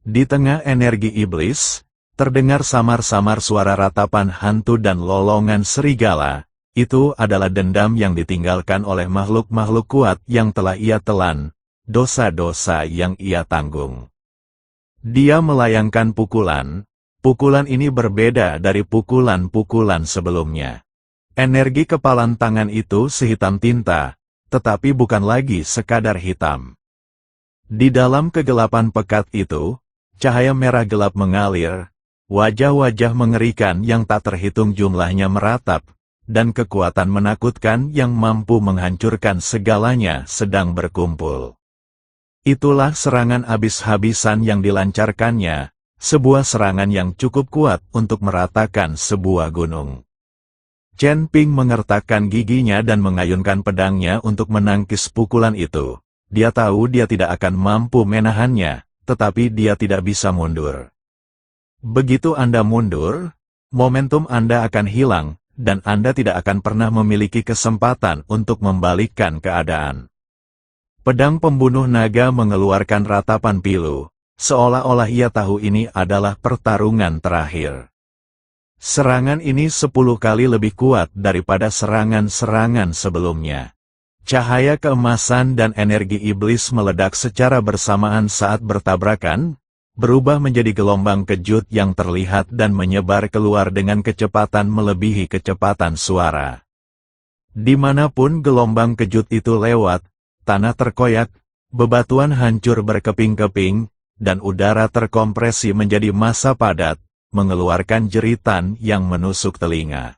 Di tengah energi iblis, terdengar samar-samar suara ratapan hantu dan lolongan serigala. Itu adalah dendam yang ditinggalkan oleh makhluk-makhluk kuat yang telah ia telan, dosa-dosa yang ia tanggung. Dia melayangkan pukulan. Pukulan ini berbeda dari pukulan-pukulan sebelumnya. Energi kepalan tangan itu sehitam tinta, tetapi bukan lagi sekadar hitam. Di dalam kegelapan pekat itu, cahaya merah gelap mengalir, wajah-wajah mengerikan yang tak terhitung jumlahnya meratap, dan kekuatan menakutkan yang mampu menghancurkan segalanya sedang berkumpul. Itulah serangan habis-habisan yang dilancarkannya, sebuah serangan yang cukup kuat untuk meratakan sebuah gunung. Chen Ping mengertakkan giginya dan mengayunkan pedangnya untuk menangkis pukulan itu. Dia tahu dia tidak akan mampu menahannya, tetapi dia tidak bisa mundur. Begitu Anda mundur, momentum Anda akan hilang, dan Anda tidak akan pernah memiliki kesempatan untuk membalikkan keadaan. Pedang pembunuh naga mengeluarkan ratapan pilu, seolah-olah ia tahu ini adalah pertarungan terakhir. Serangan ini 10 kali lebih kuat daripada serangan-serangan sebelumnya. Cahaya keemasan dan energi iblis meledak secara bersamaan saat bertabrakan, berubah menjadi gelombang kejut yang terlihat dan menyebar keluar dengan kecepatan melebihi kecepatan suara. Dimanapun gelombang kejut itu lewat, tanah terkoyak, bebatuan hancur berkeping-keping, dan udara terkompresi menjadi massa padat, mengeluarkan jeritan yang menusuk telinga.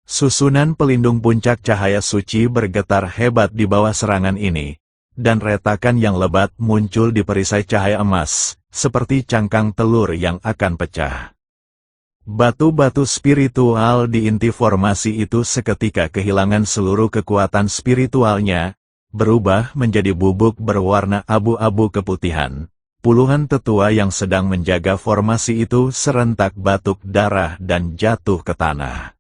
Susunan pelindung puncak cahaya suci bergetar hebat di bawah serangan ini, dan retakan yang lebat muncul di perisai cahaya emas, seperti cangkang telur yang akan pecah. Batu-batu spiritual di inti formasi itu seketika kehilangan seluruh kekuatan spiritualnya, berubah menjadi bubuk berwarna abu-abu keputihan. Puluhan tetua yang sedang menjaga formasi itu serentak batuk darah dan jatuh ke tanah.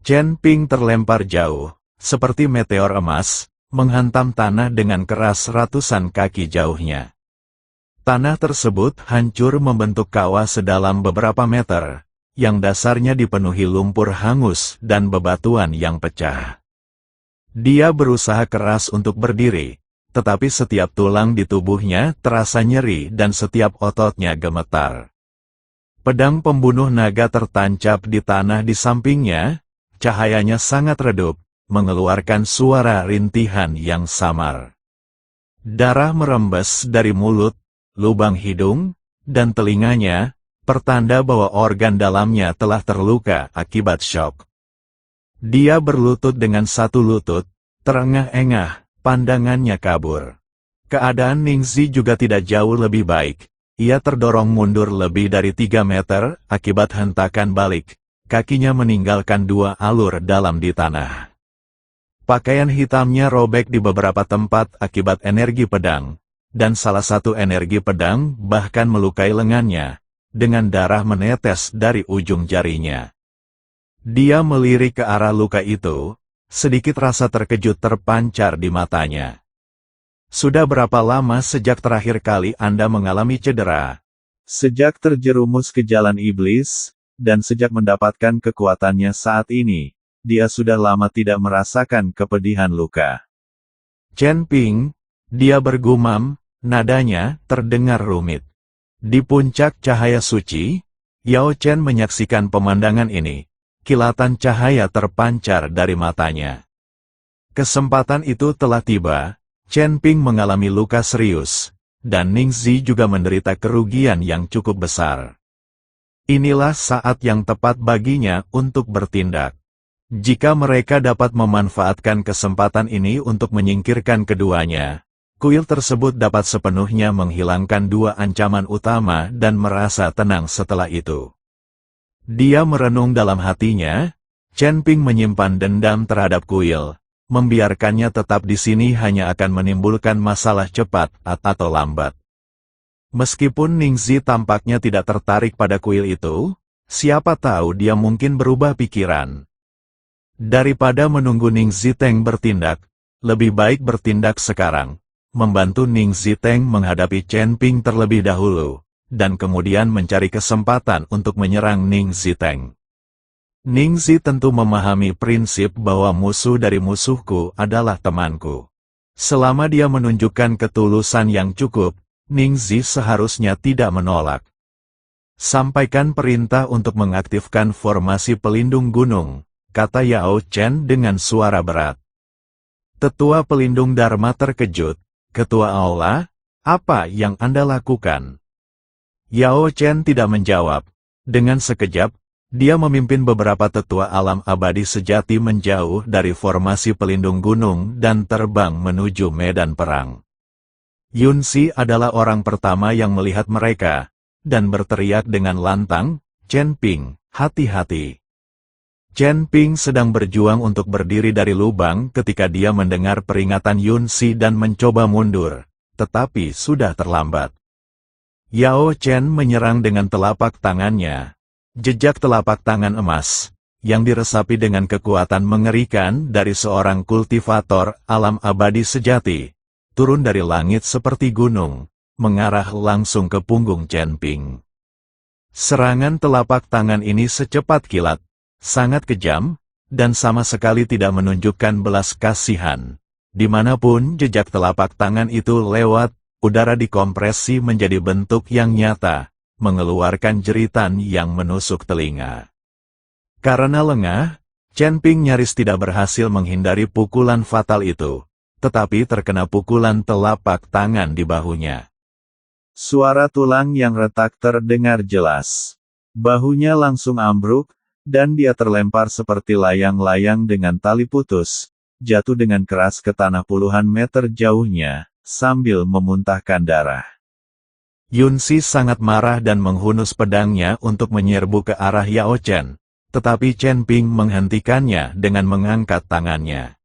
Chen Ping terlempar jauh, seperti meteor emas, menghantam tanah dengan keras ratusan kaki jauhnya. Tanah tersebut hancur membentuk kawah sedalam beberapa meter, yang dasarnya dipenuhi lumpur hangus dan bebatuan yang pecah. Dia berusaha keras untuk berdiri, tetapi setiap tulang di tubuhnya terasa nyeri dan setiap ototnya gemetar. Pedang pembunuh naga tertancap di tanah di sampingnya, cahayanya sangat redup, mengeluarkan suara rintihan yang samar. Darah merembes dari mulut, lubang hidung, dan telinganya, pertanda bahwa organ dalamnya telah terluka akibat syok. Dia berlutut dengan satu lutut, terengah-engah, pandangannya kabur. Keadaan Ningxi juga tidak jauh lebih baik. Ia terdorong mundur lebih dari 3 meter akibat hentakan balik. Kakinya meninggalkan 2 alur dalam di tanah. Pakaian hitamnya robek di beberapa tempat akibat energi pedang, dan salah satu energi pedang bahkan melukai lengannya, dengan darah menetes dari ujung jarinya. Dia melirik ke arah luka itu, sedikit rasa terkejut terpancar di matanya. Sudah berapa lama sejak terakhir kali Anda mengalami cedera? Sejak terjerumus ke jalan iblis, dan sejak mendapatkan kekuatannya saat ini, dia sudah lama tidak merasakan kepedihan luka. Chen Ping, dia bergumam, nadanya terdengar rumit. Di puncak cahaya suci, Yao Chen menyaksikan pemandangan ini. Kilatan cahaya terpancar dari matanya. Kesempatan itu telah tiba. Chen Ping mengalami luka serius, dan Ningxi juga menderita kerugian yang cukup besar. Inilah saat yang tepat baginya untuk bertindak. Jika mereka dapat memanfaatkan kesempatan ini untuk menyingkirkan keduanya, kuil tersebut dapat sepenuhnya menghilangkan 2 ancaman utama dan merasa tenang setelah itu. Dia merenung dalam hatinya, Chen Ping menyimpan dendam terhadap kuil. Membiarkannya tetap di sini hanya akan menimbulkan masalah cepat atau lambat. Meskipun Ningxi tampaknya tidak tertarik pada kuil itu, siapa tahu dia mungkin berubah pikiran. Daripada menunggu Ningxi Teng bertindak, lebih baik bertindak sekarang, membantu Ningxi Teng menghadapi Chen Ping terlebih dahulu, dan kemudian mencari kesempatan untuk menyerang Ningxi Teng. Ningxi tentu memahami prinsip bahwa musuh dari musuhku adalah temanku. Selama dia menunjukkan ketulusan yang cukup, Ningxi seharusnya tidak menolak. Sampaikan perintah untuk mengaktifkan formasi pelindung gunung, kata Yao Chen dengan suara berat. Tetua pelindung Dharma terkejut. Ketua Aula, apa yang Anda lakukan? Yao Chen tidak menjawab. Dengan sekejap, dia memimpin beberapa tetua alam abadi sejati menjauh dari formasi pelindung gunung dan terbang menuju medan perang. Yunxi adalah orang pertama yang melihat mereka, dan berteriak dengan lantang, Chen Ping, hati-hati. Chen Ping sedang berjuang untuk berdiri dari lubang ketika dia mendengar peringatan Yunxi dan mencoba mundur, tetapi sudah terlambat. Yao Chen menyerang dengan telapak tangannya. Jejak telapak tangan emas, yang diresapi dengan kekuatan mengerikan dari seorang kultivator alam abadi sejati, turun dari langit seperti gunung, mengarah langsung ke punggung Chen Ping. Serangan telapak tangan ini secepat kilat, sangat kejam, dan sama sekali tidak menunjukkan belas kasihan. Dimanapun jejak telapak tangan itu lewat, udara dikompresi menjadi bentuk yang nyata, mengeluarkan jeritan yang menusuk telinga. Karena lengah, Chen Ping nyaris tidak berhasil menghindari pukulan fatal itu, tetapi terkena pukulan telapak tangan di bahunya. Suara tulang yang retak terdengar jelas. Bahunya langsung ambruk, dan dia terlempar seperti layang-layang dengan tali putus, jatuh dengan keras ke tanah puluhan meter jauhnya, sambil memuntahkan darah. Yunxi sangat marah dan menghunus pedangnya untuk menyerbu ke arah Yao Chen, tetapi Chen Ping menghentikannya dengan mengangkat tangannya.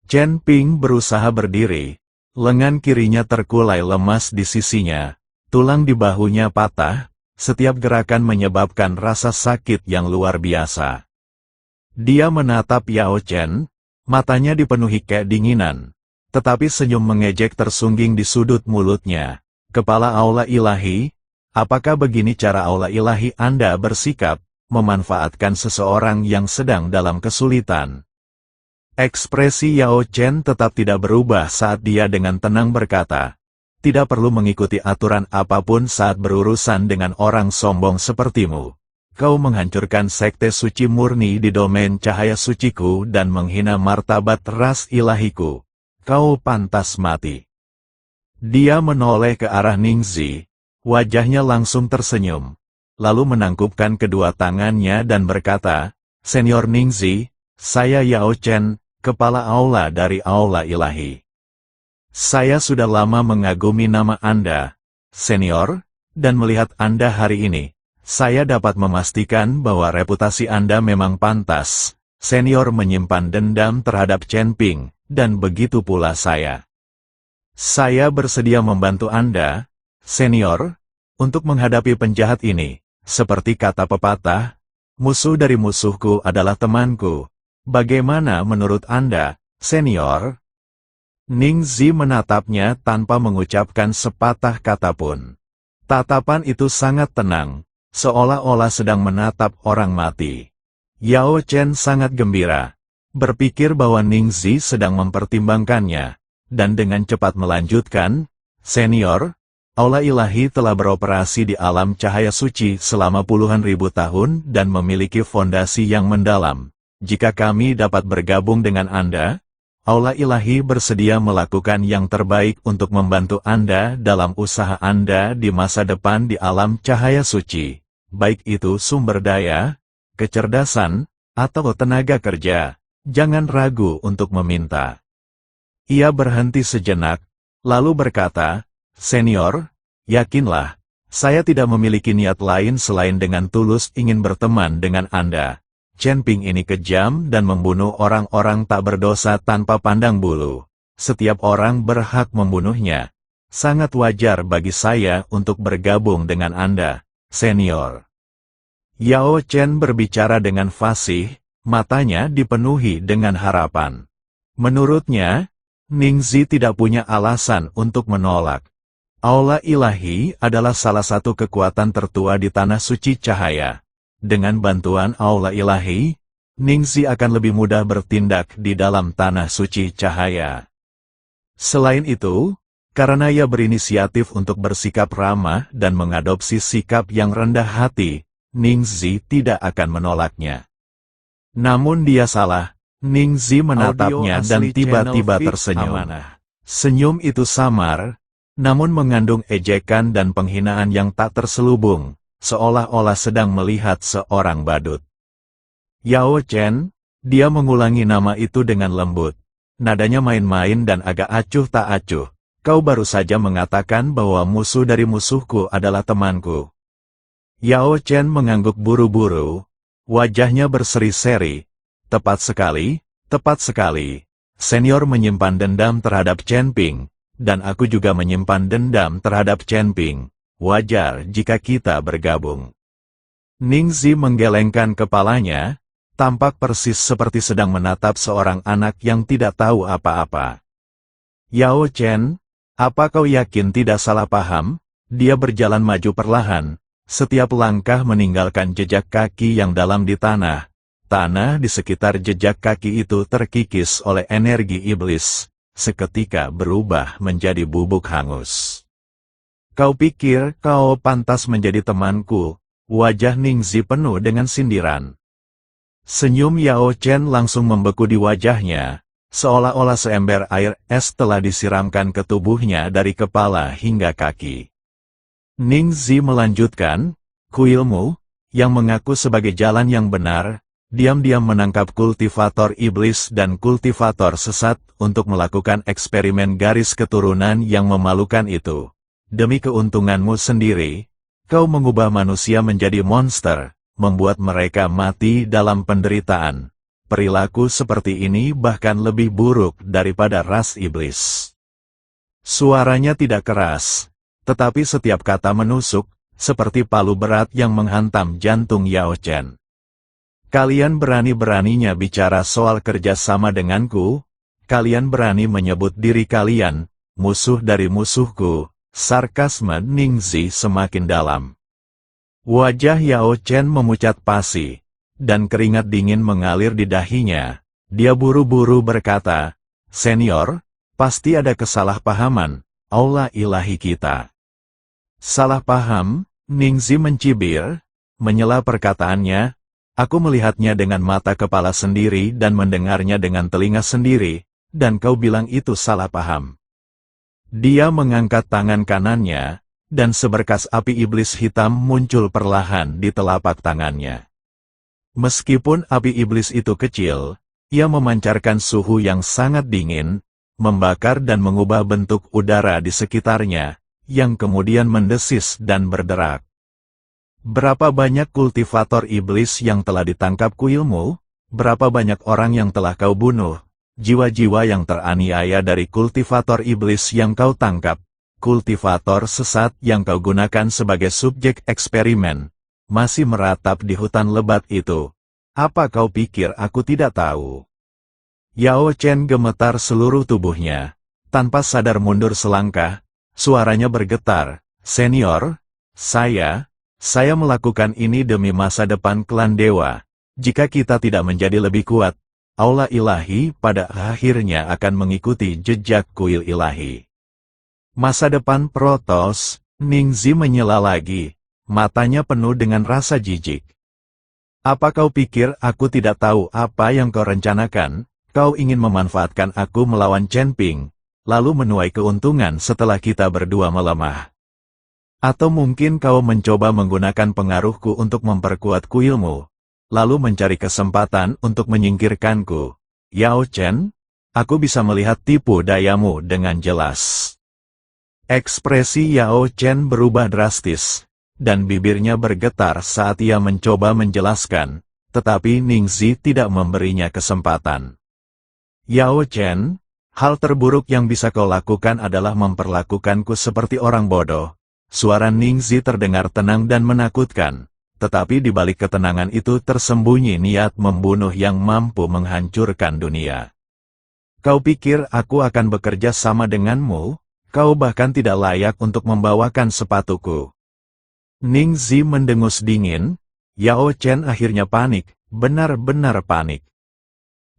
Chen Ping berusaha berdiri, lengan kirinya terkulai lemas di sisinya, tulang di bahunya patah, setiap gerakan menyebabkan rasa sakit yang luar biasa. Dia menatap Yao Chen, matanya dipenuhi kedinginan, tetapi senyum mengejek tersungging di sudut mulutnya. Kepala Aula Ilahi, apakah begini cara Aula Ilahi Anda bersikap, memanfaatkan seseorang yang sedang dalam kesulitan? Ekspresi Yao Chen tetap tidak berubah saat dia dengan tenang berkata, tidak perlu mengikuti aturan apapun saat berurusan dengan orang sombong sepertimu. Kau menghancurkan sekte suci murni di domain cahaya suciku dan menghina martabat ras ilahiku. Kau pantas mati. Dia menoleh ke arah Ningzi, wajahnya langsung tersenyum, lalu menangkupkan kedua tangannya dan berkata, Senior Ningzi, saya Yao Chen, kepala aula dari Aula Ilahi. Saya sudah lama mengagumi nama Anda, Senior, dan melihat Anda hari ini, saya dapat memastikan bahwa reputasi Anda memang pantas. Senior menyimpan dendam terhadap Chen Ping, dan begitu pula saya. Saya bersedia membantu Anda, Senior, untuk menghadapi penjahat ini. Seperti kata pepatah, musuh dari musuhku adalah temanku. Bagaimana menurut Anda, Senior? Ningzi menatapnya tanpa mengucapkan sepatah kata pun. Tatapan itu sangat tenang, seolah-olah sedang menatap orang mati. Yao Chen sangat gembira, berpikir bahwa Ningzi sedang mempertimbangkannya. Dan dengan cepat melanjutkan, Senior, Aula Ilahi telah beroperasi di alam cahaya suci selama puluhan ribu tahun dan memiliki fondasi yang mendalam. Jika kami dapat bergabung dengan Anda, Aula Ilahi bersedia melakukan yang terbaik untuk membantu Anda dalam usaha Anda di masa depan di alam cahaya suci, baik itu sumber daya, kecerdasan, atau tenaga kerja. Jangan ragu untuk meminta. Ia berhenti sejenak, lalu berkata, Senior, yakinlah, saya tidak memiliki niat lain selain dengan tulus ingin berteman dengan Anda. Chen Ping ini kejam dan membunuh orang-orang tak berdosa tanpa pandang bulu. Setiap orang berhak membunuhnya. Sangat wajar bagi saya untuk bergabung dengan Anda, Senior. Yao Chen berbicara dengan fasih, matanya dipenuhi dengan harapan. Menurutnya, Ningzi tidak punya alasan untuk menolak. Aula Ilahi adalah salah satu kekuatan tertua di Tanah Suci Cahaya. Dengan bantuan Aula Ilahi, Ningzi akan lebih mudah bertindak di dalam Tanah Suci Cahaya. Selain itu, karena ia berinisiatif untuk bersikap ramah dan mengadopsi sikap yang rendah hati, Ningzi tidak akan menolaknya. Namun dia salah. Ningzi menatapnya dan tiba-tiba tersenyum. Senyum itu samar, namun mengandung ejekan dan penghinaan yang tak terselubung, seolah-olah sedang melihat seorang badut. Yao Chen, dia mengulangi nama itu dengan lembut. Nadanya main-main dan agak acuh tak acuh. Kau baru saja mengatakan bahwa musuh dari musuhku adalah temanku. Yao Chen mengangguk buru-buru, wajahnya berseri-seri. Tepat sekali, Senior menyimpan dendam terhadap Chen Ping, dan aku juga menyimpan dendam terhadap Chen Ping. Wajar jika kita bergabung. Ningzi menggelengkan kepalanya, tampak persis seperti sedang menatap seorang anak yang tidak tahu apa-apa. Yao Chen, apa kau yakin tidak salah paham? Dia berjalan maju perlahan, setiap langkah meninggalkan jejak kaki yang dalam di tanah. Tanah di sekitar jejak kaki itu terkikis oleh energi iblis, seketika berubah menjadi bubuk hangus. Kau pikir kau pantas menjadi temanku? Wajah Ningzi penuh dengan sindiran. Senyum Yao Chen langsung membeku di wajahnya, seolah-olah seember air es telah disiramkan ke tubuhnya dari kepala hingga kaki. Ningzi melanjutkan, kuilmu, yang mengaku sebagai jalan yang benar, diam-diam menangkap kultivator iblis dan kultivator sesat untuk melakukan eksperimen garis keturunan yang memalukan itu. Demi keuntunganmu sendiri, kau mengubah manusia menjadi monster, membuat mereka mati dalam penderitaan. Perilaku seperti ini bahkan lebih buruk daripada ras iblis. Suaranya tidak keras, tetapi setiap kata menusuk, seperti palu berat yang menghantam jantung Yao Chen. Kalian berani-beraninya bicara soal kerjasama denganku? Kalian berani menyebut diri kalian, musuh dari musuhku? Sarkasme Ningzi semakin dalam. Wajah Yao Chen memucat pasi, dan keringat dingin mengalir di dahinya. Dia buru-buru berkata, Senior, pasti ada kesalahpahaman, Aula Ilahi kita. Salah paham? Ningzi mencibir, menyela perkataannya. Aku melihatnya dengan mata kepala sendiri dan mendengarnya dengan telinga sendiri, dan kau bilang itu salah paham. Dia mengangkat tangan kanannya, dan seberkas api iblis hitam muncul perlahan di telapak tangannya. Meskipun api iblis itu kecil, ia memancarkan suhu yang sangat dingin, membakar dan mengubah bentuk udara di sekitarnya, yang kemudian mendesis dan berderak. Berapa banyak kultivator iblis yang telah ditangkap kuilmu? Berapa banyak orang yang telah kau bunuh? Jiwa-jiwa yang teraniaya dari kultivator iblis yang kau tangkap, kultivator sesat yang kau gunakan sebagai subjek eksperimen, masih meratap di hutan lebat itu. Apa kau pikir aku tidak tahu? Yao Chen gemetar seluruh tubuhnya. Tanpa sadar mundur selangkah, suaranya bergetar. Senior, saya melakukan ini demi masa depan klan dewa. Jika kita tidak menjadi lebih kuat, Aula ilahi pada akhirnya akan mengikuti jejak kuil ilahi. Masa depan Protoss, Ningzi menyela lagi, matanya penuh dengan rasa jijik. Apa kau pikir aku tidak tahu apa yang kau rencanakan? Kau ingin memanfaatkan aku melawan Chen Ping, lalu menuai keuntungan setelah kita berdua melemah. Atau mungkin kau mencoba menggunakan pengaruhku untuk memperkuat kuilmu, lalu mencari kesempatan untuk menyingkirkanku. Yao Chen, aku bisa melihat tipu dayamu dengan jelas. Ekspresi Yao Chen berubah drastis, dan bibirnya bergetar saat ia mencoba menjelaskan, tetapi Ningzi tidak memberinya kesempatan. Yao Chen, hal terburuk yang bisa kau lakukan adalah memperlakukanku seperti orang bodoh. Suara Ningzi terdengar tenang dan menakutkan. Tetapi di balik ketenangan itu tersembunyi niat membunuh yang mampu menghancurkan dunia. Kau pikir aku akan bekerja sama denganmu? Kau bahkan tidak layak untuk membawakan sepatuku. Ningzi mendengus dingin. Yao Chen akhirnya panik, benar-benar panik.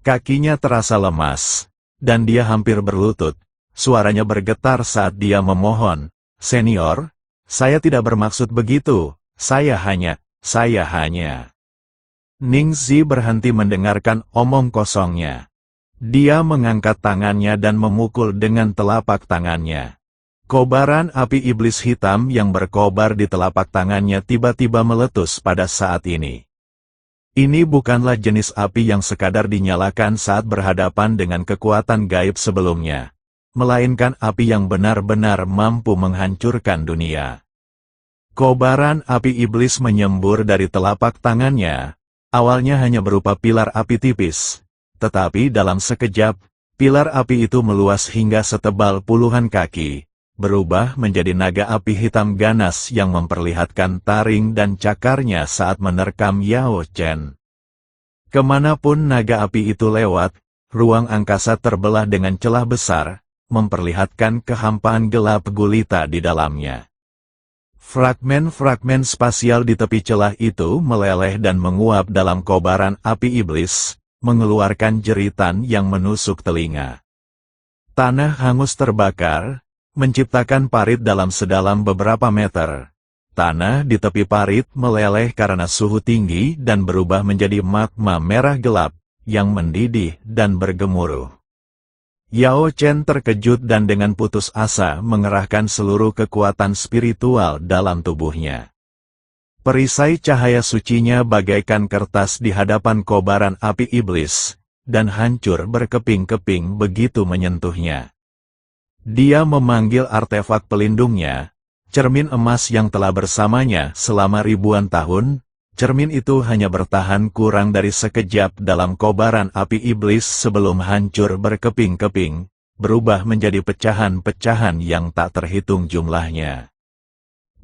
Kakinya terasa lemas, dan dia hampir berlutut. Suaranya bergetar saat dia memohon, "Senior, saya tidak bermaksud begitu, saya hanya... Ningzi berhenti mendengarkan omong kosongnya. Dia mengangkat tangannya dan memukul dengan telapak tangannya. Kobaran api iblis hitam yang berkobar di telapak tangannya tiba-tiba meletus pada saat ini. Ini bukanlah jenis api yang sekadar dinyalakan saat berhadapan dengan kekuatan gaib sebelumnya, melainkan api yang benar-benar mampu menghancurkan dunia. Kobaran api iblis menyembur dari telapak tangannya, awalnya hanya berupa pilar api tipis, tetapi dalam sekejap, pilar api itu meluas hingga setebal puluhan kaki, berubah menjadi naga api hitam ganas yang memperlihatkan taring dan cakarnya saat menerkam Yao Chen. Kemanapun naga api itu lewat, ruang angkasa terbelah dengan celah besar, memperlihatkan kehampaan gelap gulita di dalamnya. Fragmen-fragmen spasial di tepi celah itu meleleh dan menguap dalam kobaran api iblis, mengeluarkan jeritan yang menusuk telinga. Tanah hangus terbakar, menciptakan parit dalam sedalam beberapa meter. Tanah di tepi parit meleleh karena suhu tinggi dan berubah menjadi magma merah gelap, yang mendidih dan bergemuruh. Yao Chen terkejut dan dengan putus asa mengerahkan seluruh kekuatan spiritual dalam tubuhnya. Perisai cahaya sucinya bagaikan kertas di hadapan kobaran api iblis, dan hancur berkeping-keping begitu menyentuhnya. Dia memanggil artefak pelindungnya, cermin emas yang telah bersamanya selama ribuan tahun. Cermin itu hanya bertahan kurang dari sekejap dalam kobaran api iblis sebelum hancur berkeping-keping, berubah menjadi pecahan-pecahan yang tak terhitung jumlahnya.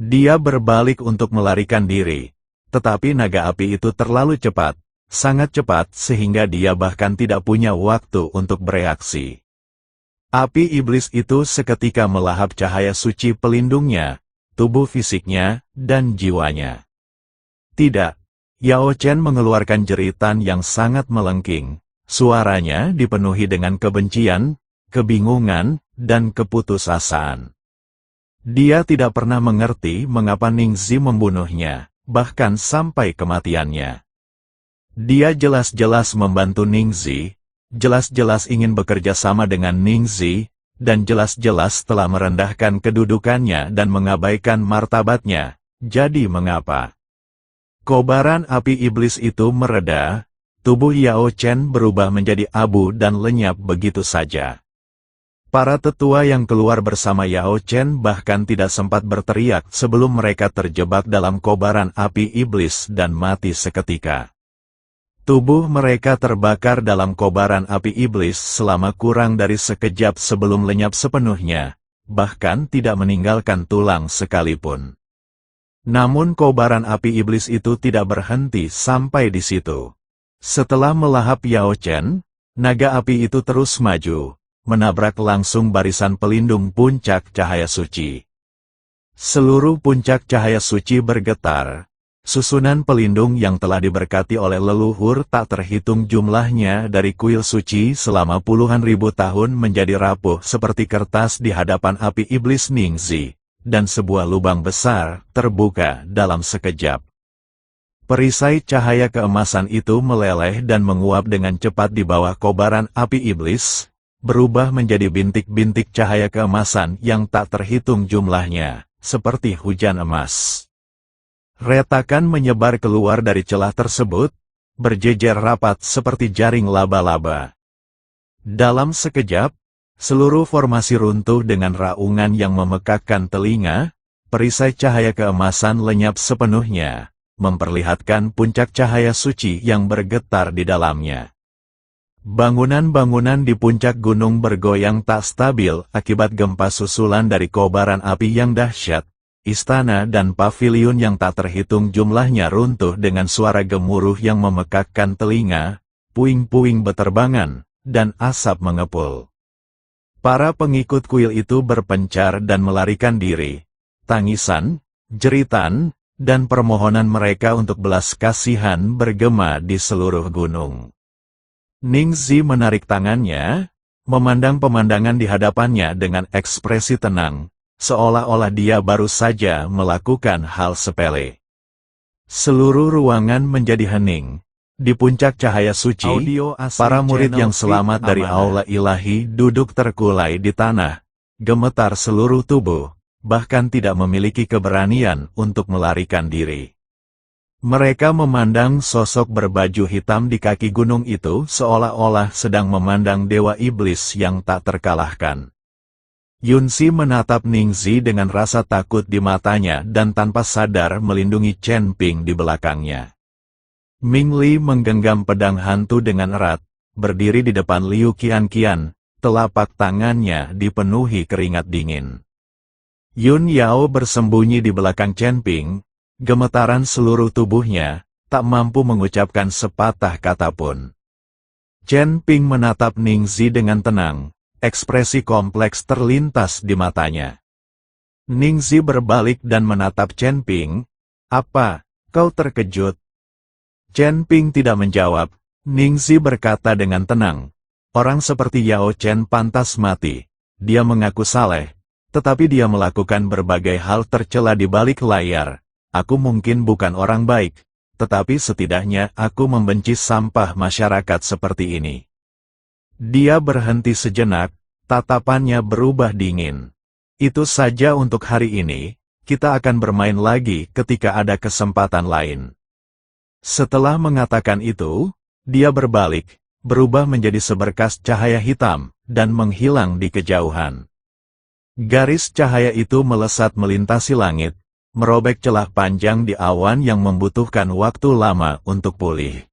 Dia berbalik untuk melarikan diri, tetapi naga api itu terlalu cepat, sangat cepat sehingga dia bahkan tidak punya waktu untuk bereaksi. Api iblis itu seketika melahap cahaya suci pelindungnya, tubuh fisiknya, dan jiwanya. Tidak, Yao Chen mengeluarkan jeritan yang sangat melengking. Suaranya dipenuhi dengan kebencian, kebingungan, dan keputusasaan. Dia tidak pernah mengerti mengapa Ningzi membunuhnya, bahkan sampai kematiannya. Dia jelas-jelas membantu Ningzi, jelas-jelas ingin bekerja sama dengan Ningzi, dan jelas-jelas telah merendahkan kedudukannya dan mengabaikan martabatnya. Jadi mengapa kobaran api iblis itu mereda, tubuh Yao Chen berubah menjadi abu dan lenyap begitu saja. Para tetua yang keluar bersama Yao Chen bahkan tidak sempat berteriak sebelum mereka terjebak dalam kobaran api iblis dan mati seketika. Tubuh mereka terbakar dalam kobaran api iblis selama kurang dari sekejap sebelum lenyap sepenuhnya, bahkan tidak meninggalkan tulang sekalipun. Namun kobaran api iblis itu tidak berhenti sampai di situ. Setelah melahap Yao Chen, naga api itu terus maju, menabrak langsung barisan pelindung puncak cahaya suci. Seluruh puncak cahaya suci bergetar. Susunan pelindung yang telah diberkati oleh leluhur tak terhitung jumlahnya dari kuil suci selama puluhan ribu tahun menjadi rapuh seperti kertas di hadapan api iblis Ningzi, dan sebuah lubang besar terbuka dalam sekejap. Perisai cahaya keemasan itu meleleh dan menguap dengan cepat di bawah kobaran api iblis, berubah menjadi bintik-bintik cahaya keemasan yang tak terhitung jumlahnya, seperti hujan emas. Retakan menyebar keluar dari celah tersebut, berjejer rapat seperti jaring laba-laba. Dalam sekejap, seluruh formasi runtuh dengan raungan yang memekakkan telinga, perisai cahaya keemasan lenyap sepenuhnya, memperlihatkan puncak cahaya suci yang bergetar di dalamnya. Bangunan-bangunan di puncak gunung bergoyang tak stabil akibat gempa susulan dari kobaran api yang dahsyat. Istana dan paviliun yang tak terhitung jumlahnya runtuh dengan suara gemuruh yang memekakkan telinga, puing-puing beterbangan, dan asap mengepul. Para pengikut kuil itu berpencar dan melarikan diri. Tangisan, jeritan, dan permohonan mereka untuk belas kasihan bergema di seluruh gunung. Ningzi menarik tangannya, memandang pemandangan di hadapannya dengan ekspresi tenang, seolah-olah dia baru saja melakukan hal sepele. Seluruh ruangan menjadi hening. Di puncak cahaya suci, para murid yang selamat dari aula ilahi duduk terkulai di tanah, gemetar seluruh tubuh, bahkan tidak memiliki keberanian untuk melarikan diri. Mereka memandang sosok berbaju hitam di kaki gunung itu seolah-olah sedang memandang dewa iblis yang tak terkalahkan. Yunxi menatap Ningzi dengan rasa takut di matanya dan tanpa sadar melindungi Chen Ping di belakangnya. Ming Li menggenggam pedang hantu dengan erat, berdiri di depan Liu Qianqian, telapak tangannya dipenuhi keringat dingin. Yun Yao bersembunyi di belakang Chen Ping, gemetaran seluruh tubuhnya, tak mampu mengucapkan sepatah kata pun. Chen Ping menatap Ningzi dengan tenang. Ekspresi kompleks terlintas di matanya. Ningzi berbalik dan menatap Chen Ping. "Apa, kau terkejut?" Chen Ping tidak menjawab. Ningzi berkata dengan tenang, "Orang seperti Yao Chen pantas mati. Dia mengaku saleh, tetapi dia melakukan berbagai hal tercela di balik layar. Aku mungkin bukan orang baik, tetapi setidaknya aku membenci sampah masyarakat seperti ini." Dia berhenti sejenak, tatapannya berubah dingin. "Itu saja untuk hari ini, kita akan bermain lagi ketika ada kesempatan lain." Setelah mengatakan itu, dia berbalik, berubah menjadi seberkas cahaya hitam, dan menghilang di kejauhan. Garis cahaya itu melesat melintasi langit, merobek celah panjang di awan yang membutuhkan waktu lama untuk pulih.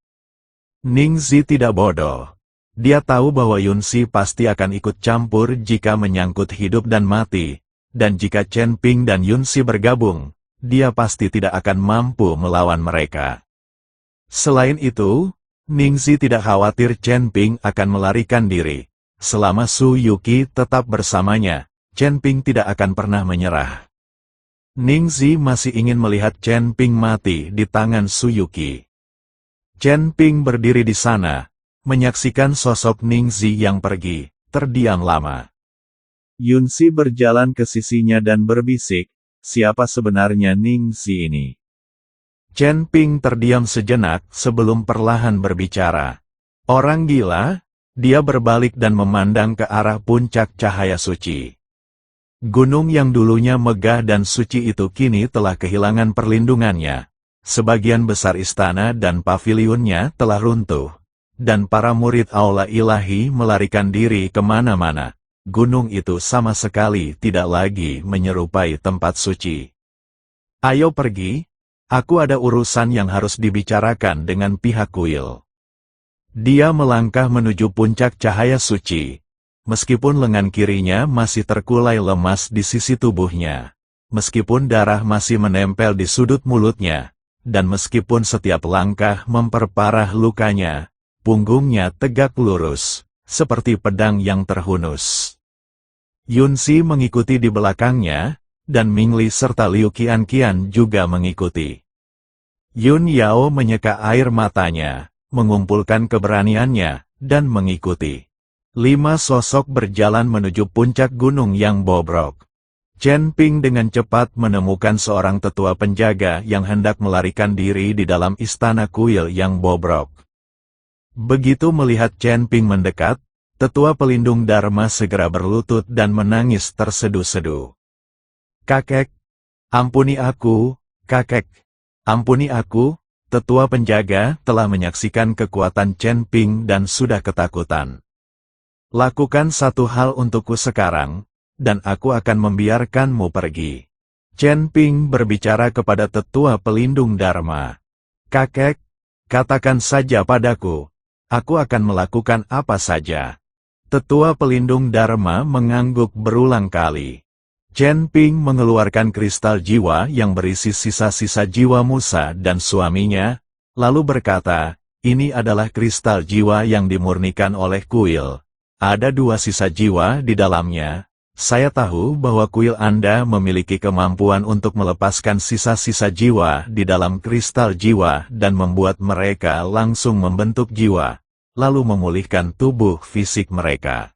Ningzi tidak bodoh. Dia tahu bahwa Yunxi pasti akan ikut campur jika menyangkut hidup dan mati, dan jika Chen Ping dan Yunxi bergabung, dia pasti tidak akan mampu melawan mereka. Selain itu, Ningzi tidak khawatir Chen Ping akan melarikan diri. Selama Su Yuqi tetap bersamanya, Chen Ping tidak akan pernah menyerah. Ningzi masih ingin melihat Chen Ping mati di tangan Su Yuqi. Chen Ping berdiri di sana, menyaksikan sosok Ningzi yang pergi, terdiam lama. Yunxi berjalan ke sisinya dan berbisik, "Siapa sebenarnya Ningzi ini?" Chen Ping terdiam sejenak sebelum perlahan berbicara. "Orang gila?" Dia berbalik dan memandang ke arah puncak cahaya suci. Gunung yang dulunya megah dan suci itu kini telah kehilangan perlindungannya. Sebagian besar istana dan pavilionnya telah runtuh. Dan para murid aula ilahi melarikan diri kemana-mana. Gunung itu sama sekali tidak lagi menyerupai tempat suci. Ayo pergi, aku ada urusan yang harus dibicarakan dengan pihak kuil. Dia melangkah menuju puncak cahaya suci. Meskipun lengan kirinya masih terkulai lemas di sisi tubuhnya, meskipun darah masih menempel di sudut mulutnya, dan meskipun setiap langkah memperparah lukanya, punggungnya tegak lurus, seperti pedang yang terhunus. Yunsi mengikuti di belakangnya, dan Mingli serta Liu Qianqian juga mengikuti. Yun Yao menyeka air matanya, mengumpulkan keberaniannya, dan mengikuti. 5 sosok berjalan menuju puncak gunung yang bobrok. Chen Ping dengan cepat menemukan seorang tetua penjaga yang hendak melarikan diri di dalam istana kuil yang bobrok. Begitu melihat Chen Ping mendekat, tetua pelindung Dharma segera berlutut dan menangis terseduh-seduh. "Kakek, ampuni aku, kakek, ampuni aku." Tetua penjaga telah menyaksikan kekuatan Chen Ping dan sudah ketakutan. "Lakukan satu hal untukku sekarang, dan aku akan membiarkanmu pergi." Chen Ping berbicara kepada tetua pelindung Dharma. "Kakek, katakan saja padaku, aku akan melakukan apa saja." Tetua pelindung Dharma mengangguk berulang kali. Chen Ping mengeluarkan kristal jiwa yang berisi sisa-sisa jiwa Musa dan suaminya, lalu berkata, "Ini adalah kristal jiwa yang dimurnikan oleh kuil. Ada 2 sisa jiwa di dalamnya. Saya tahu bahwa kuil Anda memiliki kemampuan untuk melepaskan sisa-sisa jiwa di dalam kristal jiwa dan membuat mereka langsung membentuk jiwa, lalu memulihkan tubuh fisik mereka."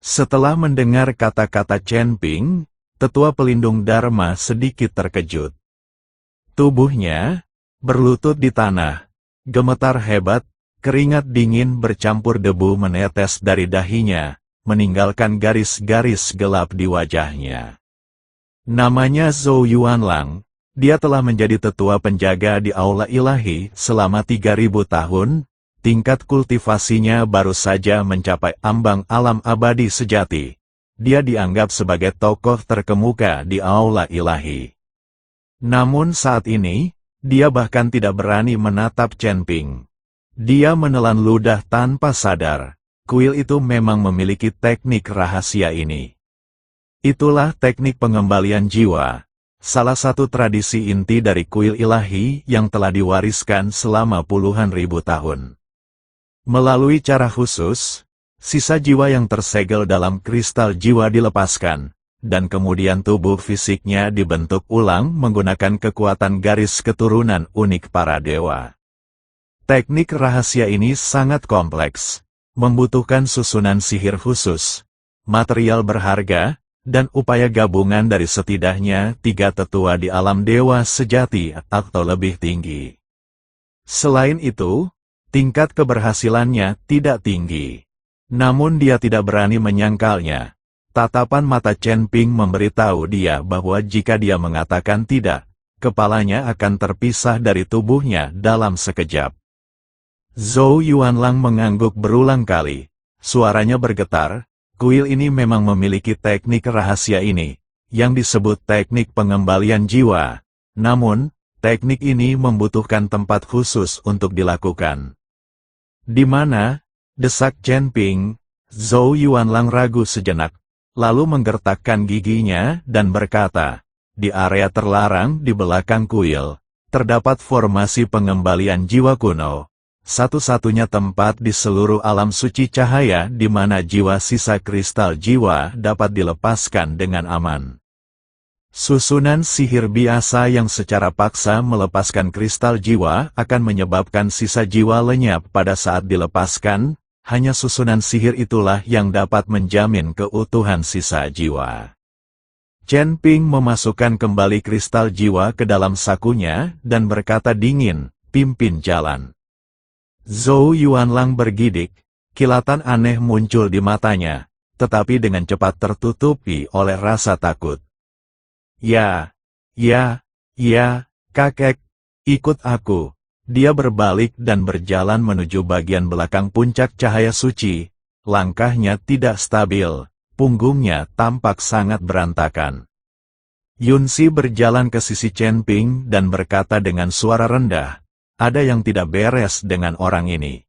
Setelah mendengar kata-kata Chen Ping, tetua pelindung Dharma sedikit terkejut. Tubuhnya berlutut di tanah, gemetar hebat. Keringat dingin bercampur debu menetes dari dahinya, meninggalkan garis-garis gelap di wajahnya. Namanya Zhou Yuanlang, dia telah menjadi tetua penjaga di aula ilahi selama 3000 tahun, tingkat kultivasinya baru saja mencapai ambang alam abadi sejati. Dia dianggap sebagai tokoh terkemuka di aula ilahi. Namun saat ini, dia bahkan tidak berani menatap Chen Ping. Dia menelan ludah tanpa sadar. Kuil itu memang memiliki teknik rahasia ini. Itulah teknik pengembalian jiwa, salah satu tradisi inti dari kuil ilahi yang telah diwariskan selama puluhan ribu tahun. Melalui cara khusus, sisa jiwa yang tersegel dalam kristal jiwa dilepaskan, dan kemudian tubuh fisiknya dibentuk ulang menggunakan kekuatan garis keturunan unik para dewa. Teknik rahasia ini sangat kompleks, membutuhkan susunan sihir khusus, material berharga, dan upaya gabungan dari setidaknya 3 tetua di alam dewa sejati atau lebih tinggi. Selain itu, tingkat keberhasilannya tidak tinggi. Namun dia tidak berani menyangkalnya. Tatapan mata Chen Ping memberitahu dia bahwa jika dia mengatakan tidak, kepalanya akan terpisah dari tubuhnya dalam sekejap. Zhou Yuanlang mengangguk berulang kali. Suaranya bergetar. Kuil ini memang memiliki teknik rahasia ini, yang disebut teknik pengembalian jiwa. Namun, teknik ini membutuhkan tempat khusus untuk dilakukan. "Di mana?" desak Chen Ping. Zhou Yuanlang ragu sejenak, lalu menggertakkan giginya dan berkata, "Di area terlarang di belakang kuil, terdapat formasi pengembalian jiwa kuno. Satu-satunya tempat di seluruh alam suci cahaya di mana jiwa sisa kristal jiwa dapat dilepaskan dengan aman." Susunan sihir biasa yang secara paksa melepaskan kristal jiwa akan menyebabkan sisa jiwa lenyap pada saat dilepaskan. Hanya susunan sihir itulah yang dapat menjamin keutuhan sisa jiwa. Chen Ping memasukkan kembali kristal jiwa ke dalam sakunya dan berkata dingin, "Pimpin jalan." Zhou Yuanlang bergidik, Kilatan aneh muncul di matanya, tetapi dengan cepat tertutupi oleh rasa takut. Ya, kakek, ikut aku. Dia berbalik dan berjalan menuju bagian belakang puncak cahaya suci. Langkahnya tidak stabil, punggungnya tampak sangat berantakan. Yunsi berjalan ke sisi Chen Ping dan berkata dengan suara rendah, ada yang tidak beres dengan orang ini.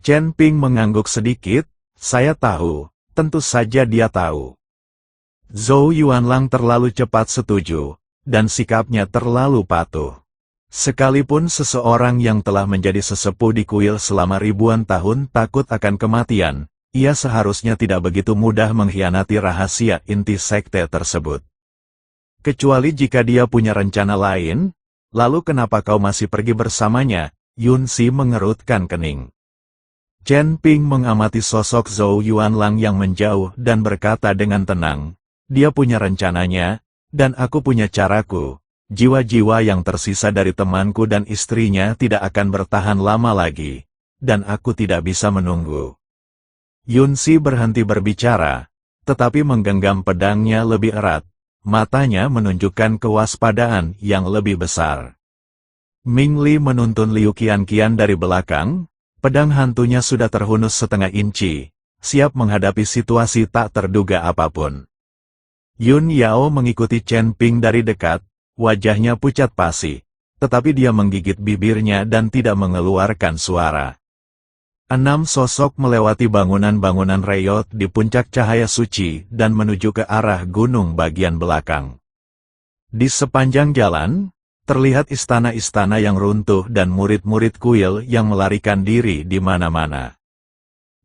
Chen Ping mengangguk sedikit, saya tahu, tentu saja dia tahu. Zhou Yuanlang terlalu cepat setuju, dan sikapnya terlalu patuh. Sekalipun seseorang yang telah menjadi sesepuh di kuil selama ribuan tahun takut akan kematian, ia seharusnya tidak begitu mudah mengkhianati rahasia inti sekte tersebut. Kecuali jika dia punya rencana lain, lalu kenapa kau masih pergi bersamanya? Yunsi mengerutkan kening. Chen Ping mengamati sosok Zhou Yuanlang yang menjauh dan berkata dengan tenang, dia punya rencananya, dan aku punya caraku. Jiwa-jiwa yang tersisa dari temanku dan istrinya tidak akan bertahan lama lagi, dan aku tidak bisa menunggu. Yunsi berhenti berbicara, tetapi menggenggam pedangnya lebih erat, matanya menunjukkan kewaspadaan yang lebih besar. Ming Li menuntun Liu Qianqian dari belakang, pedang hantunya sudah terhunus setengah inci, siap menghadapi situasi tak terduga apapun. Yun Yao mengikuti Chen Ping dari dekat, wajahnya pucat pasi, tetapi dia menggigit bibirnya dan tidak mengeluarkan suara. 6 sosok melewati bangunan-bangunan reyot di puncak cahaya suci dan menuju ke arah gunung bagian belakang. Di sepanjang jalan, terlihat istana-istana yang runtuh dan murid-murid kuil yang melarikan diri di mana-mana.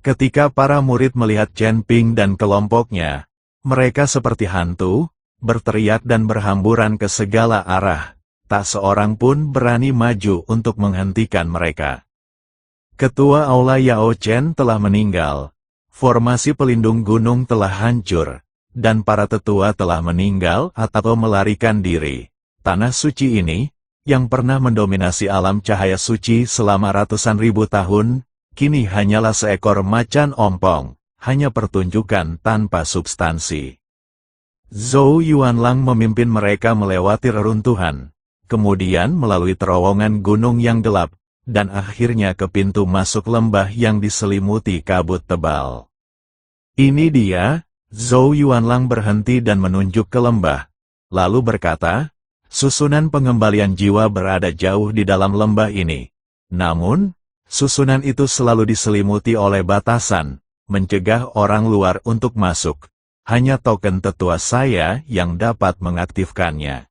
Ketika para murid melihat Chen Ping dan kelompoknya, mereka seperti hantu, berteriak dan berhamburan ke segala arah, tak seorang pun berani maju untuk menghentikan mereka. Ketua Aula Yao Chen telah meninggal, formasi pelindung gunung telah hancur, dan para tetua telah meninggal atau melarikan diri. Tanah suci ini, yang pernah mendominasi alam cahaya suci selama ratusan ribu tahun, kini hanyalah seekor macan ompong, hanya pertunjukan tanpa substansi. Zhou Yuanlang memimpin mereka melewati reruntuhan, kemudian melalui terowongan gunung yang gelap, dan akhirnya ke pintu masuk lembah yang diselimuti kabut tebal. Ini dia, Zhou Yuanlang berhenti dan menunjuk ke lembah, lalu berkata, susunan pengembalian jiwa berada jauh di dalam lembah ini. Namun, susunan itu selalu diselimuti oleh batasan, mencegah orang luar untuk masuk. Hanya token tetua saya yang dapat mengaktifkannya.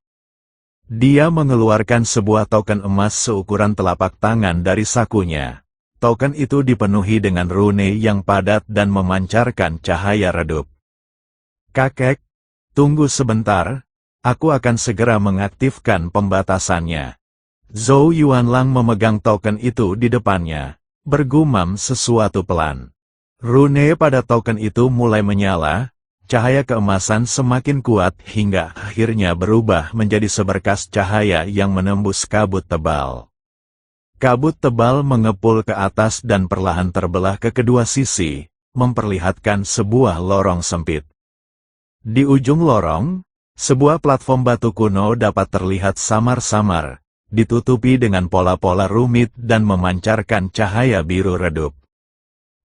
Dia mengeluarkan sebuah token emas seukuran telapak tangan dari sakunya. Token itu dipenuhi dengan rune yang padat dan memancarkan cahaya redup. Kakek, tunggu sebentar, aku akan segera mengaktifkan pembatasannya. Zhou Yuanlang memegang token itu di depannya, bergumam sesuatu pelan. Rune pada token itu mulai menyala. Cahaya keemasan semakin kuat hingga akhirnya berubah menjadi seberkas cahaya yang menembus kabut tebal. Kabut tebal mengepul ke atas dan perlahan terbelah ke kedua sisi, memperlihatkan sebuah lorong sempit. Di ujung lorong, sebuah platform batu kuno dapat terlihat samar-samar, ditutupi dengan pola-pola rumit dan memancarkan cahaya biru redup.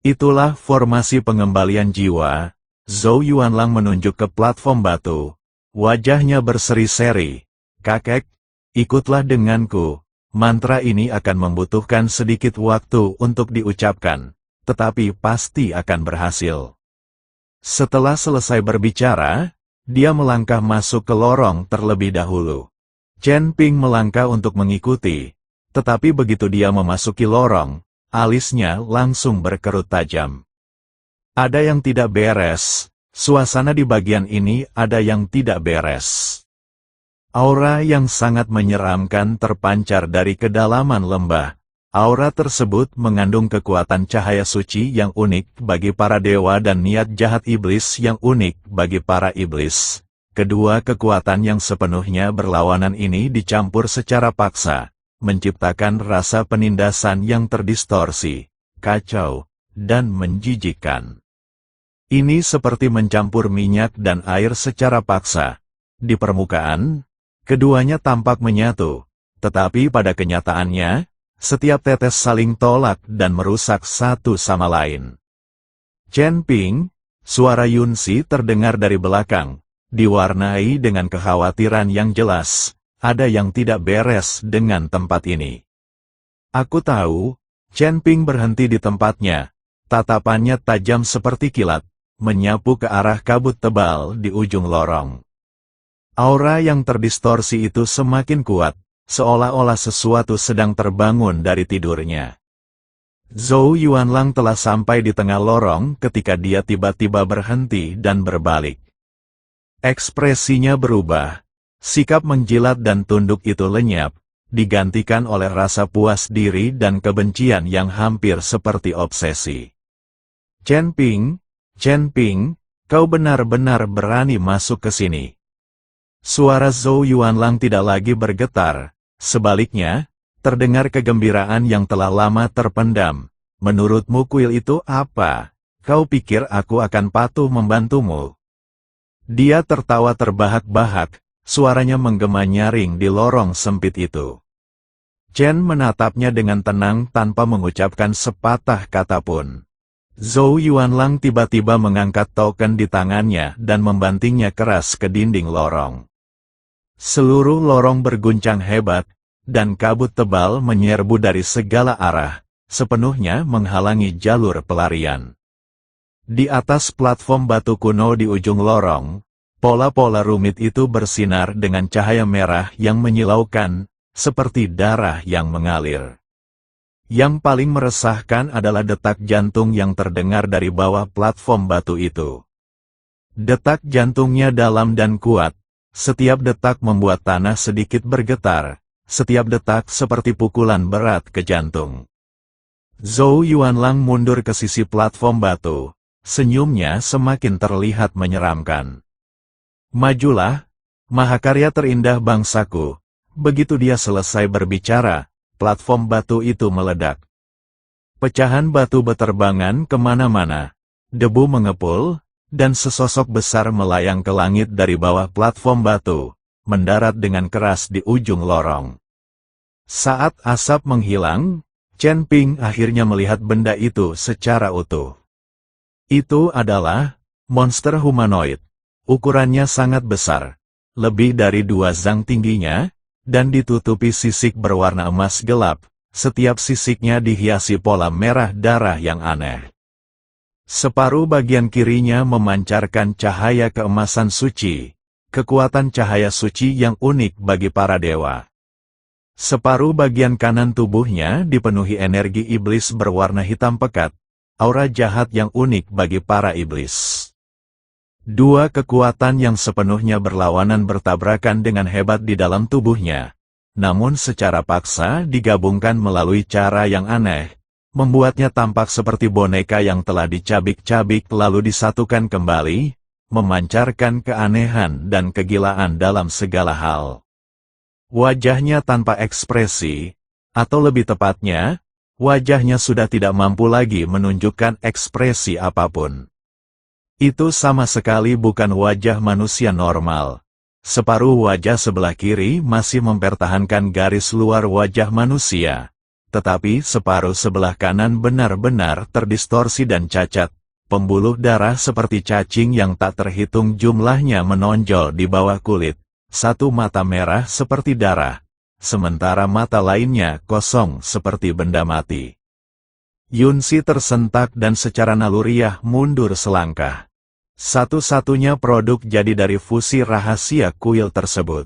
Itulah formasi pengembalian jiwa. Zhou Yuanlang menunjuk ke platform batu. Wajahnya berseri-seri. Kakek, ikutlah denganku. Mantra ini akan membutuhkan sedikit waktu untuk diucapkan, tetapi pasti akan berhasil. Setelah selesai berbicara, dia melangkah masuk ke lorong terlebih dahulu. Chen Ping melangkah untuk mengikuti, tetapi begitu dia memasuki lorong, alisnya langsung berkerut tajam. Ada yang tidak beres, suasana di bagian ini ada yang tidak beres. Aura yang sangat menyeramkan terpancar dari kedalaman lembah. Aura tersebut mengandung kekuatan cahaya suci yang unik bagi para dewa dan niat jahat iblis yang unik bagi para iblis. Kedua kekuatan yang sepenuhnya berlawanan ini dicampur secara paksa, menciptakan rasa penindasan yang terdistorsi, kacau, dan menjijikkan. Ini seperti mencampur minyak dan air secara paksa. Di permukaan, keduanya tampak menyatu, tetapi pada kenyataannya, setiap tetes saling tolak dan merusak satu sama lain. Chen Ping, suara Yunsi terdengar dari belakang, diwarnai dengan kekhawatiran yang jelas. Ada yang tidak beres dengan tempat ini. Aku tahu, Chen Ping berhenti di tempatnya. Tatapannya tajam seperti kilat, menyapu ke arah kabut tebal di ujung lorong. Aura yang terdistorsi itu semakin kuat, seolah-olah sesuatu sedang terbangun dari tidurnya. Zhou Yuanlang telah sampai di tengah lorong ketika dia tiba-tiba berhenti dan berbalik. Ekspresinya berubah. Sikap menjilat dan tunduk itu lenyap, digantikan oleh rasa puas diri dan kebencian yang hampir seperti obsesi. Chen Ping, kau benar-benar berani masuk ke sini. Suara Zhou Yuanlang tidak lagi bergetar, sebaliknya, terdengar kegembiraan yang telah lama terpendam. Menurutmu kuil itu apa? Kau pikir aku akan patuh membantumu? Dia tertawa terbahak-bahak. Suaranya menggema nyaring di lorong sempit itu. Chen menatapnya dengan tenang tanpa mengucapkan sepatah kata pun. Zhou Yuanlang tiba-tiba mengangkat token di tangannya dan membantingnya keras ke dinding lorong. Seluruh lorong berguncang hebat, dan kabut tebal menyerbu dari segala arah, sepenuhnya menghalangi jalur pelarian. Di atas platform batu kuno di ujung lorong, pola-pola rumit itu bersinar dengan cahaya merah yang menyilaukan, seperti darah yang mengalir. Yang paling meresahkan adalah detak jantung yang terdengar dari bawah platform batu itu. Detak jantungnya dalam dan kuat, setiap detak membuat tanah sedikit bergetar, setiap detak seperti pukulan berat ke jantung. Zhou Yuanlang mundur ke sisi platform batu, senyumnya semakin terlihat menyeramkan. Majulah, mahakarya terindah bangsaku. Begitu dia selesai berbicara, platform batu itu meledak. Pecahan batu beterbangan kemana-mana, debu mengepul, dan sesosok besar melayang ke langit dari bawah platform batu, mendarat dengan keras di ujung lorong. Saat asap menghilang, Chen Ping akhirnya melihat benda itu secara utuh. Itu adalah monster humanoid. Ukurannya sangat besar, lebih dari 2 zang tingginya, dan ditutupi sisik berwarna emas gelap, setiap sisiknya dihiasi pola merah darah yang aneh. Separuh bagian kirinya memancarkan cahaya keemasan suci, kekuatan cahaya suci yang unik bagi para dewa. Separuh bagian kanan tubuhnya dipenuhi energi iblis berwarna hitam pekat, aura jahat yang unik bagi para iblis. Dua kekuatan yang sepenuhnya berlawanan bertabrakan dengan hebat di dalam tubuhnya, namun secara paksa digabungkan melalui cara yang aneh, membuatnya tampak seperti boneka yang telah dicabik-cabik lalu disatukan kembali, memancarkan keanehan dan kegilaan dalam segala hal. Wajahnya tanpa ekspresi, atau lebih tepatnya, wajahnya sudah tidak mampu lagi menunjukkan ekspresi apapun. Itu sama sekali bukan wajah manusia normal. Separuh wajah sebelah kiri masih mempertahankan garis luar wajah manusia, tetapi separuh sebelah kanan benar-benar terdistorsi dan cacat. Pembuluh darah seperti cacing yang tak terhitung jumlahnya menonjol di bawah kulit. Satu mata merah seperti darah, sementara mata lainnya kosong seperti benda mati. Yunsi tersentak dan secara naluriah mundur selangkah. Satu-satunya produk jadi dari fusi rahasia kuil tersebut.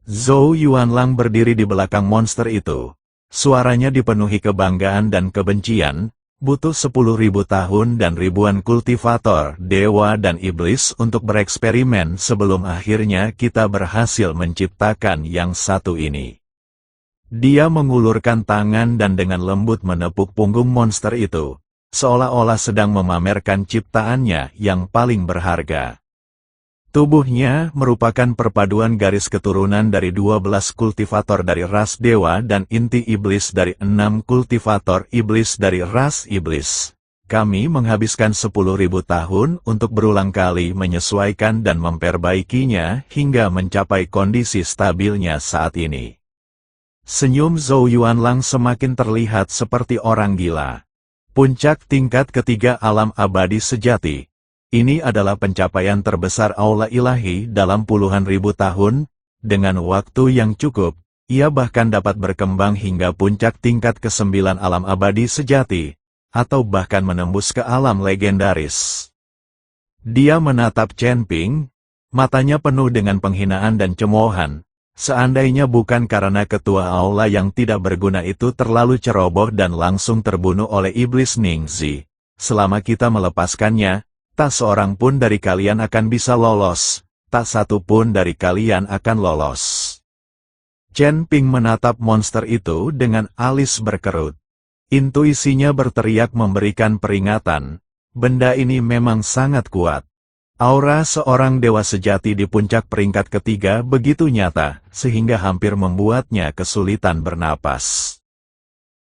Zhou Yuanlang berdiri di belakang monster itu. Suaranya dipenuhi kebanggaan dan kebencian. Butuh 10.000 tahun dan ribuan kultivator, dewa dan iblis untuk bereksperimen sebelum akhirnya kita berhasil menciptakan yang satu ini. Dia mengulurkan tangan dan dengan lembut menepuk punggung monster itu, seolah-olah sedang memamerkan ciptaannya yang paling berharga. Tubuhnya merupakan perpaduan garis keturunan dari 12 kultivator dari ras dewa dan inti iblis dari 6 kultivator iblis dari ras iblis. kami menghabiskan 10.000 tahun untuk berulang kali menyesuaikan dan memperbaikinya hingga mencapai kondisi stabilnya saat ini. Senyum Zhou Yuanlang semakin terlihat seperti orang gila. Puncak tingkat ketiga alam abadi sejati. Ini adalah pencapaian terbesar aula ilahi dalam puluhan ribu tahun. Dengan waktu yang cukup, ia bahkan dapat berkembang hingga puncak tingkat ke-9 alam abadi sejati, atau bahkan menembus ke alam legendaris. Dia menatap Chen Ping, matanya penuh dengan penghinaan dan cemoohan. Seandainya bukan karena ketua aula yang tidak berguna itu terlalu ceroboh dan langsung terbunuh oleh iblis Ningzi, selama kita melepaskannya, tak seorang pun dari kalian akan bisa lolos, tak satu pun dari kalian akan lolos. Chen Ping menatap monster itu dengan alis berkerut. Intuisinya berteriak memberikan peringatan, benda ini memang sangat kuat. Aura seorang dewa sejati di puncak peringkat ketiga begitu nyata, sehingga hampir membuatnya kesulitan bernapas.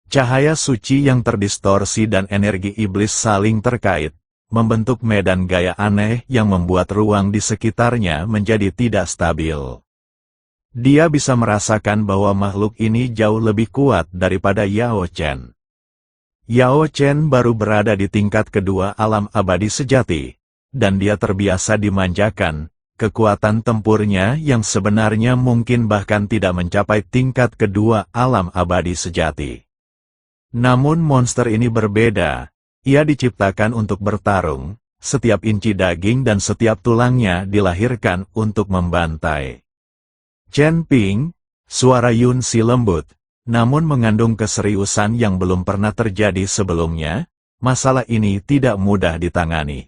Cahaya suci yang terdistorsi dan energi iblis saling terkait, membentuk medan gaya aneh yang membuat ruang di sekitarnya menjadi tidak stabil. Dia bisa merasakan bahwa makhluk ini jauh lebih kuat daripada Yao Chen. Yao Chen baru berada di tingkat kedua alam abadi sejati, dan dia terbiasa dimanjakan. Kekuatan tempurnya yang sebenarnya mungkin bahkan tidak mencapai tingkat kedua alam abadi sejati. Namun monster ini berbeda. Ia diciptakan untuk bertarung, setiap inci daging dan setiap tulangnya dilahirkan untuk membantai. Chen Ping, suara Yun Si lembut, namun mengandung keseriusan yang belum pernah terjadi sebelumnya. Masalah ini tidak mudah ditangani.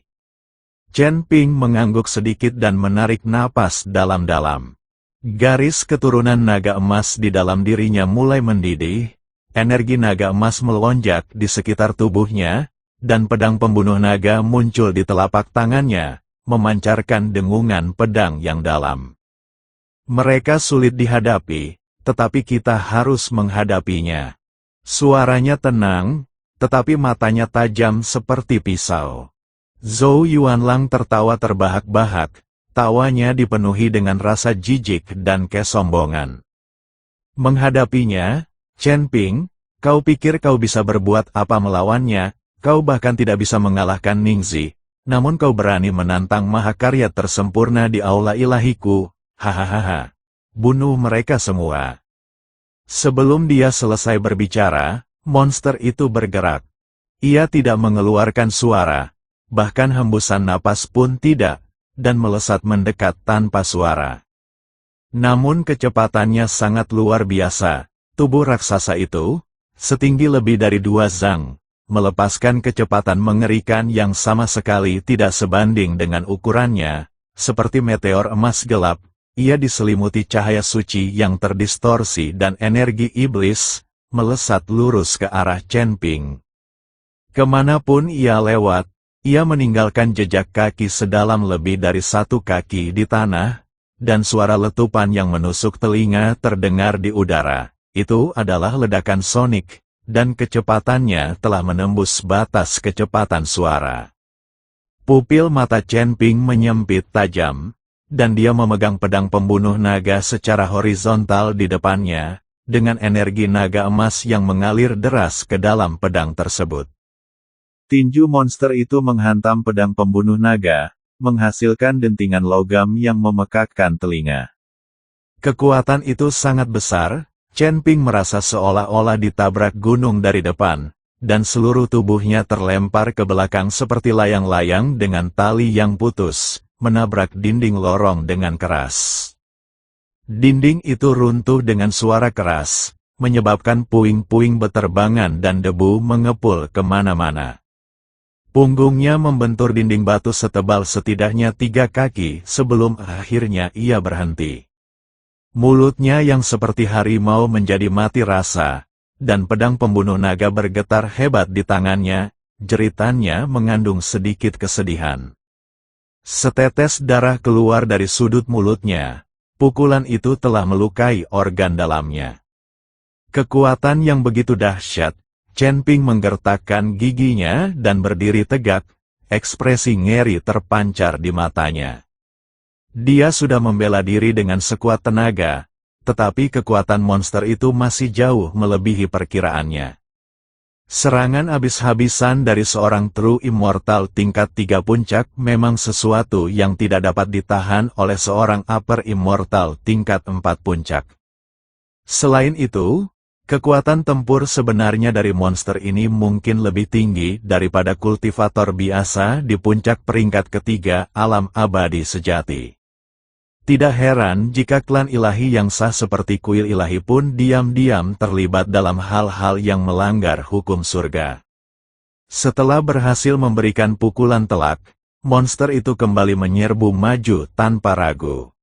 Chen Ping mengangguk sedikit dan menarik napas dalam-dalam. Garis keturunan naga emas di dalam dirinya mulai mendidih, energi naga emas melonjak di sekitar tubuhnya, dan pedang pembunuh naga muncul di telapak tangannya, memancarkan dengungan pedang yang dalam. Mereka sulit dihadapi, tetapi kita harus menghadapinya. Suaranya tenang, tetapi matanya tajam seperti pisau. Zhou Yuanlang tertawa terbahak-bahak, tawanya dipenuhi dengan rasa jijik dan kesombongan. Menghadapinya, Chen Ping, kau pikir kau bisa berbuat apa melawannya? Kau bahkan tidak bisa mengalahkan Ningzi, namun kau berani menantang mahakarya tersempurna di aula ilahiku, hahaha. Bunuh mereka semua. Sebelum dia selesai berbicara, monster itu bergerak. Ia tidak mengeluarkan suara, bahkan hembusan napas pun tidak, dan melesat mendekat tanpa suara. Namun kecepatannya sangat luar biasa. Tubuh raksasa itu, setinggi lebih dari 2 zang, melepaskan kecepatan mengerikan yang sama sekali tidak sebanding dengan ukurannya, seperti meteor emas gelap. Ia diselimuti cahaya suci yang terdistorsi dan energi iblis, melesat lurus ke arah Chen Ping. Kemanapun ia lewat, ia meninggalkan jejak kaki sedalam lebih dari 1 kaki di tanah, dan suara letupan yang menusuk telinga terdengar di udara. Itu adalah ledakan sonik, dan kecepatannya telah menembus batas kecepatan suara. Pupil mata Chen Ping menyempit tajam, dan dia memegang pedang pembunuh naga secara horizontal di depannya, dengan energi naga emas yang mengalir deras ke dalam pedang tersebut. Tinju monster itu menghantam pedang pembunuh naga, menghasilkan dentingan logam yang memekakkan telinga. Kekuatan itu sangat besar, Chen Ping merasa seolah-olah ditabrak gunung dari depan, dan seluruh tubuhnya terlempar ke belakang seperti layang-layang dengan tali yang putus, menabrak dinding lorong dengan keras. Dinding itu runtuh dengan suara keras, menyebabkan puing-puing beterbangan dan debu mengepul kemana-mana. Punggungnya membentur dinding batu setebal setidaknya 3 kaki sebelum akhirnya ia berhenti. Mulutnya yang seperti harimau menjadi mati rasa, dan pedang pembunuh naga bergetar hebat di tangannya, jeritannya mengandung sedikit kesedihan. Setetes darah keluar dari sudut mulutnya. Pukulan itu telah melukai organ dalamnya. Kekuatan yang begitu dahsyat, Chen Ping menggertakkan giginya dan berdiri tegak, ekspresi ngeri terpancar di matanya. Dia sudah membela diri dengan sekuat tenaga, tetapi kekuatan monster itu masih jauh melebihi perkiraannya. Serangan habis-habisan dari seorang True Immortal tingkat 3 puncak memang sesuatu yang tidak dapat ditahan oleh seorang Upper Immortal tingkat 4 puncak. Selain itu, kekuatan tempur sebenarnya dari monster ini mungkin lebih tinggi daripada kultivator biasa di puncak peringkat ketiga alam abadi sejati. Tidak heran jika klan ilahi yang sah seperti kuil ilahi pun diam-diam terlibat dalam hal-hal yang melanggar hukum surga. Setelah berhasil memberikan pukulan telak, monster itu kembali menyerbu maju tanpa ragu.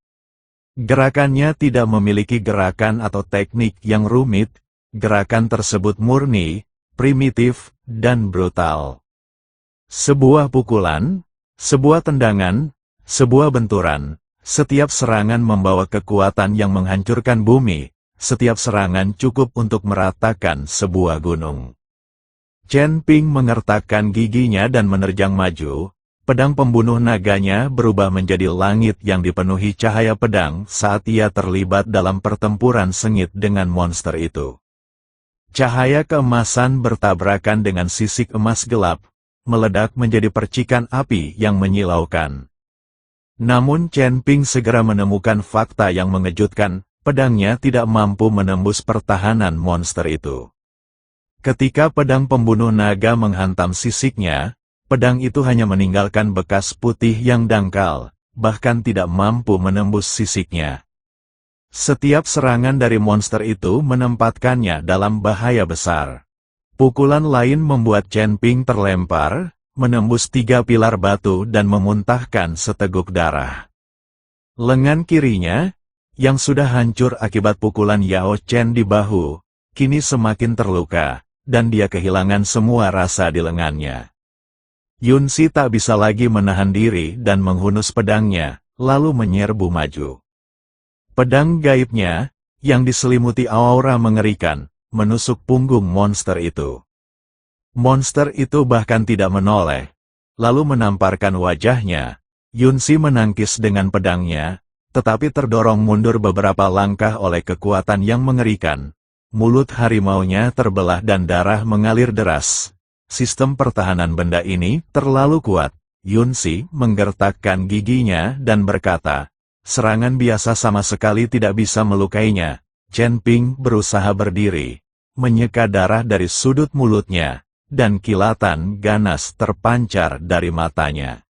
Gerakannya tidak memiliki gerakan atau teknik yang rumit, gerakan tersebut murni, primitif, dan brutal. Sebuah pukulan, sebuah tendangan, sebuah benturan. Setiap serangan membawa kekuatan yang menghancurkan bumi, setiap serangan cukup untuk meratakan sebuah gunung. Chen Ping mengertakkan giginya dan menerjang maju, pedang pembunuh naganya berubah menjadi langit yang dipenuhi cahaya pedang saat ia terlibat dalam pertempuran sengit dengan monster itu. Cahaya keemasan bertabrakan dengan sisik emas gelap, meledak menjadi percikan api yang menyilaukan. Namun Chen Ping segera menemukan fakta yang mengejutkan, pedangnya tidak mampu menembus pertahanan monster itu. Ketika pedang pembunuh naga menghantam sisiknya, pedang itu hanya meninggalkan bekas putih yang dangkal, bahkan tidak mampu menembus sisiknya. Setiap serangan dari monster itu menempatkannya dalam bahaya besar. Pukulan lain membuat Chen Ping terlempar, menembus 3 pilar batu dan memuntahkan seteguk darah. Lengan kirinya, yang sudah hancur akibat pukulan Yao Chen di bahu, kini semakin terluka, dan dia kehilangan semua rasa di lengannya. Yunsi tak bisa lagi menahan diri dan menghunus pedangnya, lalu menyerbu maju. Pedang gaibnya, yang diselimuti aura mengerikan, menusuk punggung monster itu. Monster itu bahkan tidak menoleh, lalu menamparkan wajahnya. Yunsi menangkis dengan pedangnya, tetapi terdorong mundur beberapa langkah oleh kekuatan yang mengerikan. Mulut harimaunya terbelah dan darah mengalir deras. Sistem pertahanan benda ini terlalu kuat. Yunsi menggertakkan giginya dan berkata, serangan biasa sama sekali tidak bisa melukainya. Chen Ping berusaha berdiri, menyeka darah dari sudut mulutnya, dan kilatan ganas terpancar dari matanya.